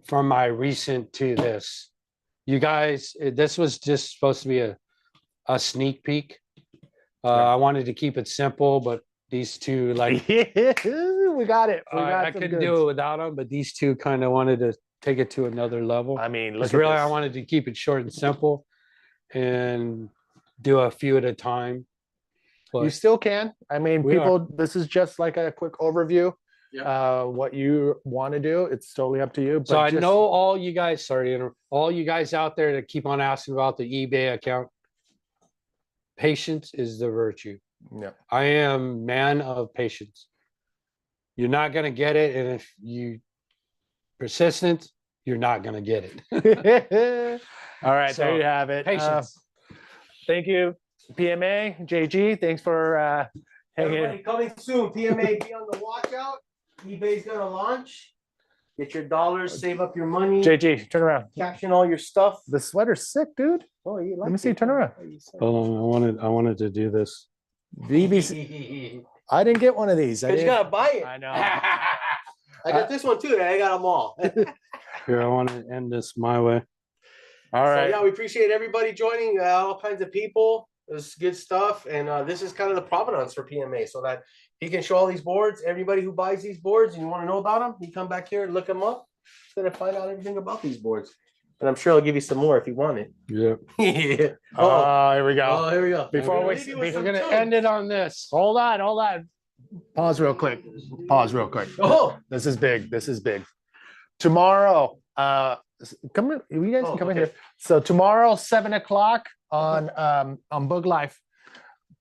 from my recent to this. You guys, this was just supposed to be a sneak peek. I wanted to keep it simple, but these two we got it. We got I some couldn't goods. do it without them, but these two kind of wanted to take it to another level. I mean, look Because at really, this. I wanted to keep it short and simple, and do a few at a time. You But still can. I mean, We are. people, this is just like a quick overview. Yeah. What you want to do, it's totally up to you. so but I just- know all you guys, sorry, to interrupt, all you guys out there that keep on asking about the eBay account. Patience is the virtue. Yeah. I am man of patience. You're not gonna get it, and if you persistent, you're not gonna get it. All right, So, there you have it. Patience. Thank you, PMA, JG. Thanks for hanging. Everybody coming soon. PMA, be on the watch out. eBay's gonna launch. Get your dollars, save up your money, JG, turn around. caption all your stuff. The sweater's sick, dude. Oh, you like Let me see. it, Turn huh? around. Oh, you said- Hold on, I wanted to do this. BBC. I didn't get one of these. I But you didn't. gotta buy it. I know. I got this one too. And I got them all. Here, I want to end this my way. All So right. yeah, we appreciate everybody joining. All kinds of people. It was good stuff, and this is kind of the provenance for PMA, so that he can show all these boards. Everybody who buys these boards and you want to know about them, you come back here and look them up. It's gonna find out everything about these boards, and I'm sure I'll give you some more if you want it. Yeah. Yeah. Oh, here we go. Oh, here we go. Before We're we- gonna leave you with We're some gonna tunes. end it on this. Hold on. Hold on. Pause real quick. Pause real quick. Oh, This is big. This is big. Tomorrow, come in, you guys Oh, can come in okay. here. So tomorrow, 7 o'clock on Boog Life.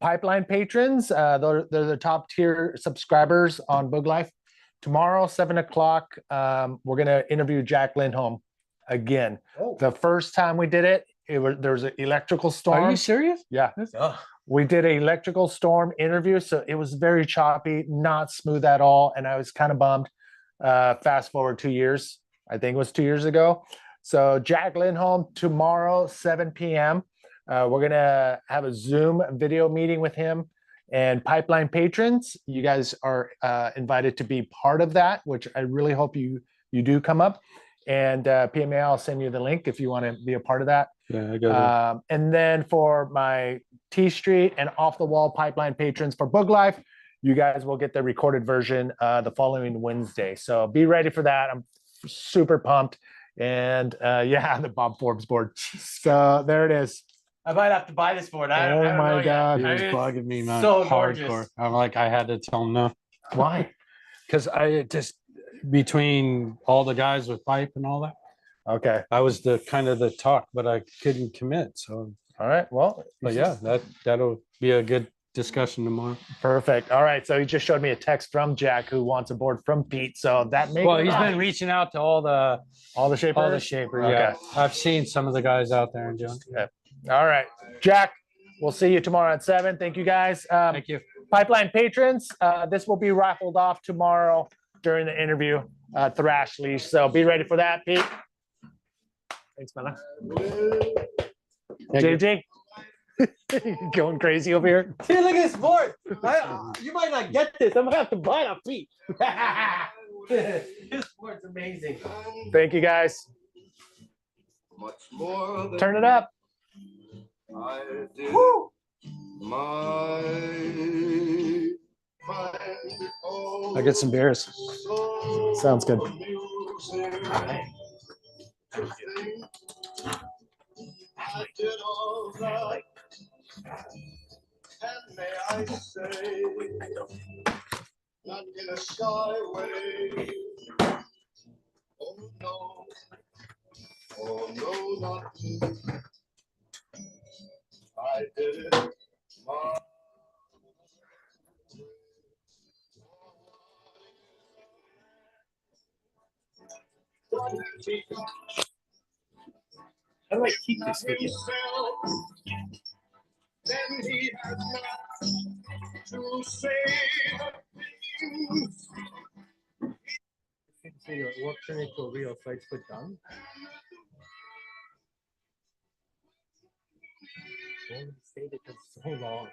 Pipeline patrons, they're the top tier subscribers on Boog Life. Tomorrow, 7 o'clock, we're gonna interview Jack Lindholm again. Oh. The first time we did it, there was an electrical storm. Are you serious? Yeah. Ugh. We did an electrical storm interview, so it was very choppy, not smooth at all, and I was kind of bummed. Fast forward 2 years, I think it was 2 years ago. So Jack Lindholm tomorrow, 7 p.m. We're gonna have a Zoom video meeting with him and Pipeline patrons. You guys are invited to be part of that, which I really hope you do come up. And PMA, I'll send you the link if you want to be a part of that. Yeah, I got it. And then for my T Street and Off the Wall Pipeline patrons for Boog Life, you guys will get the recorded version the following Wednesday. So be ready for that. I'm super pumped. And yeah, the Bob Forbes board. So there it is. I might have to buy this board. I Oh don't my know yet. God. He I was mean, it's bugging me, man. so Hardcore. gorgeous. I'm like, I had to tell him no. Why? Because I just, between all the guys with pipe and all that, Okay. I was the kind of the talk, but I couldn't commit. So, All right. Well, but yeah, that'll be a good discussion tomorrow. perfect. All right. So he just showed me a text from Jack who wants a board from Pete. So that makes Well, he's been reaching out to all the shapers. shapers. Okay. Yeah, I've seen some of the guys out there and doing. All right. Jack, we'll see you tomorrow at 7. Thank you guys. Thank you. Pipeline patrons, this will be raffled off tomorrow during the interview, Thrash Leash. So be ready for that, Pete. Thanks, fella. JJ, going crazy over here. Hey, look at this board. You might not get this. I'm gonna have to buy it off Pete. This board's amazing. Thank you, guys. Turn it up. Woo! I get some beers. Sounds good. I did all that. And may I say, not in a shy way. Oh no, not me. I did it my How do I keep this video? Then he had not to say things. What turn into a real 6-foot done? Only stayed it for so long.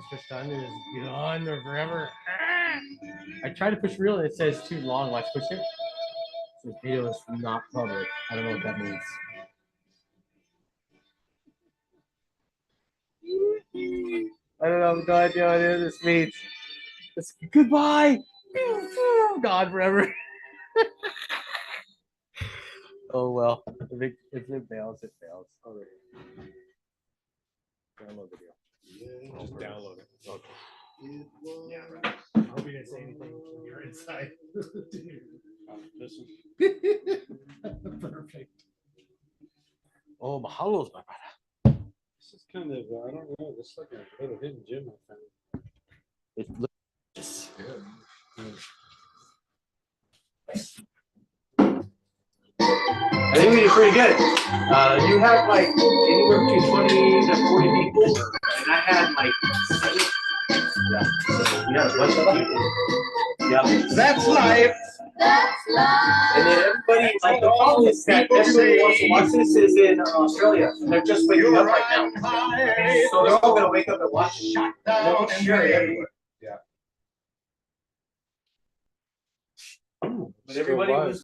Push done is gone or forever. I try to push real and it says too long. Watch push it. So this video is not public. I don't know what that means. I don't know. No idea what this means. It's goodbye. God forever. Oh well. If it fails, it fails. All right. Download video. Just download it. Okay. Yeah, right. I hope you didn't say anything when you're inside. Perfect. Oh, mahalo's my brother. This is kind of, I don't know, this is like a little hidden gem I found. It looks I think we did pretty good. You had like anywhere between 20 to 40 people, and I had like 7. Yeah, so we had a bunch of people. Yeah, that's life. That's life. And then everybody, like the problem is that everybody wants to watch this is in Australia, and they're just waking up right now. So they're all gonna wake up and watch it. They'll share it everywhere. Yeah. But everybody was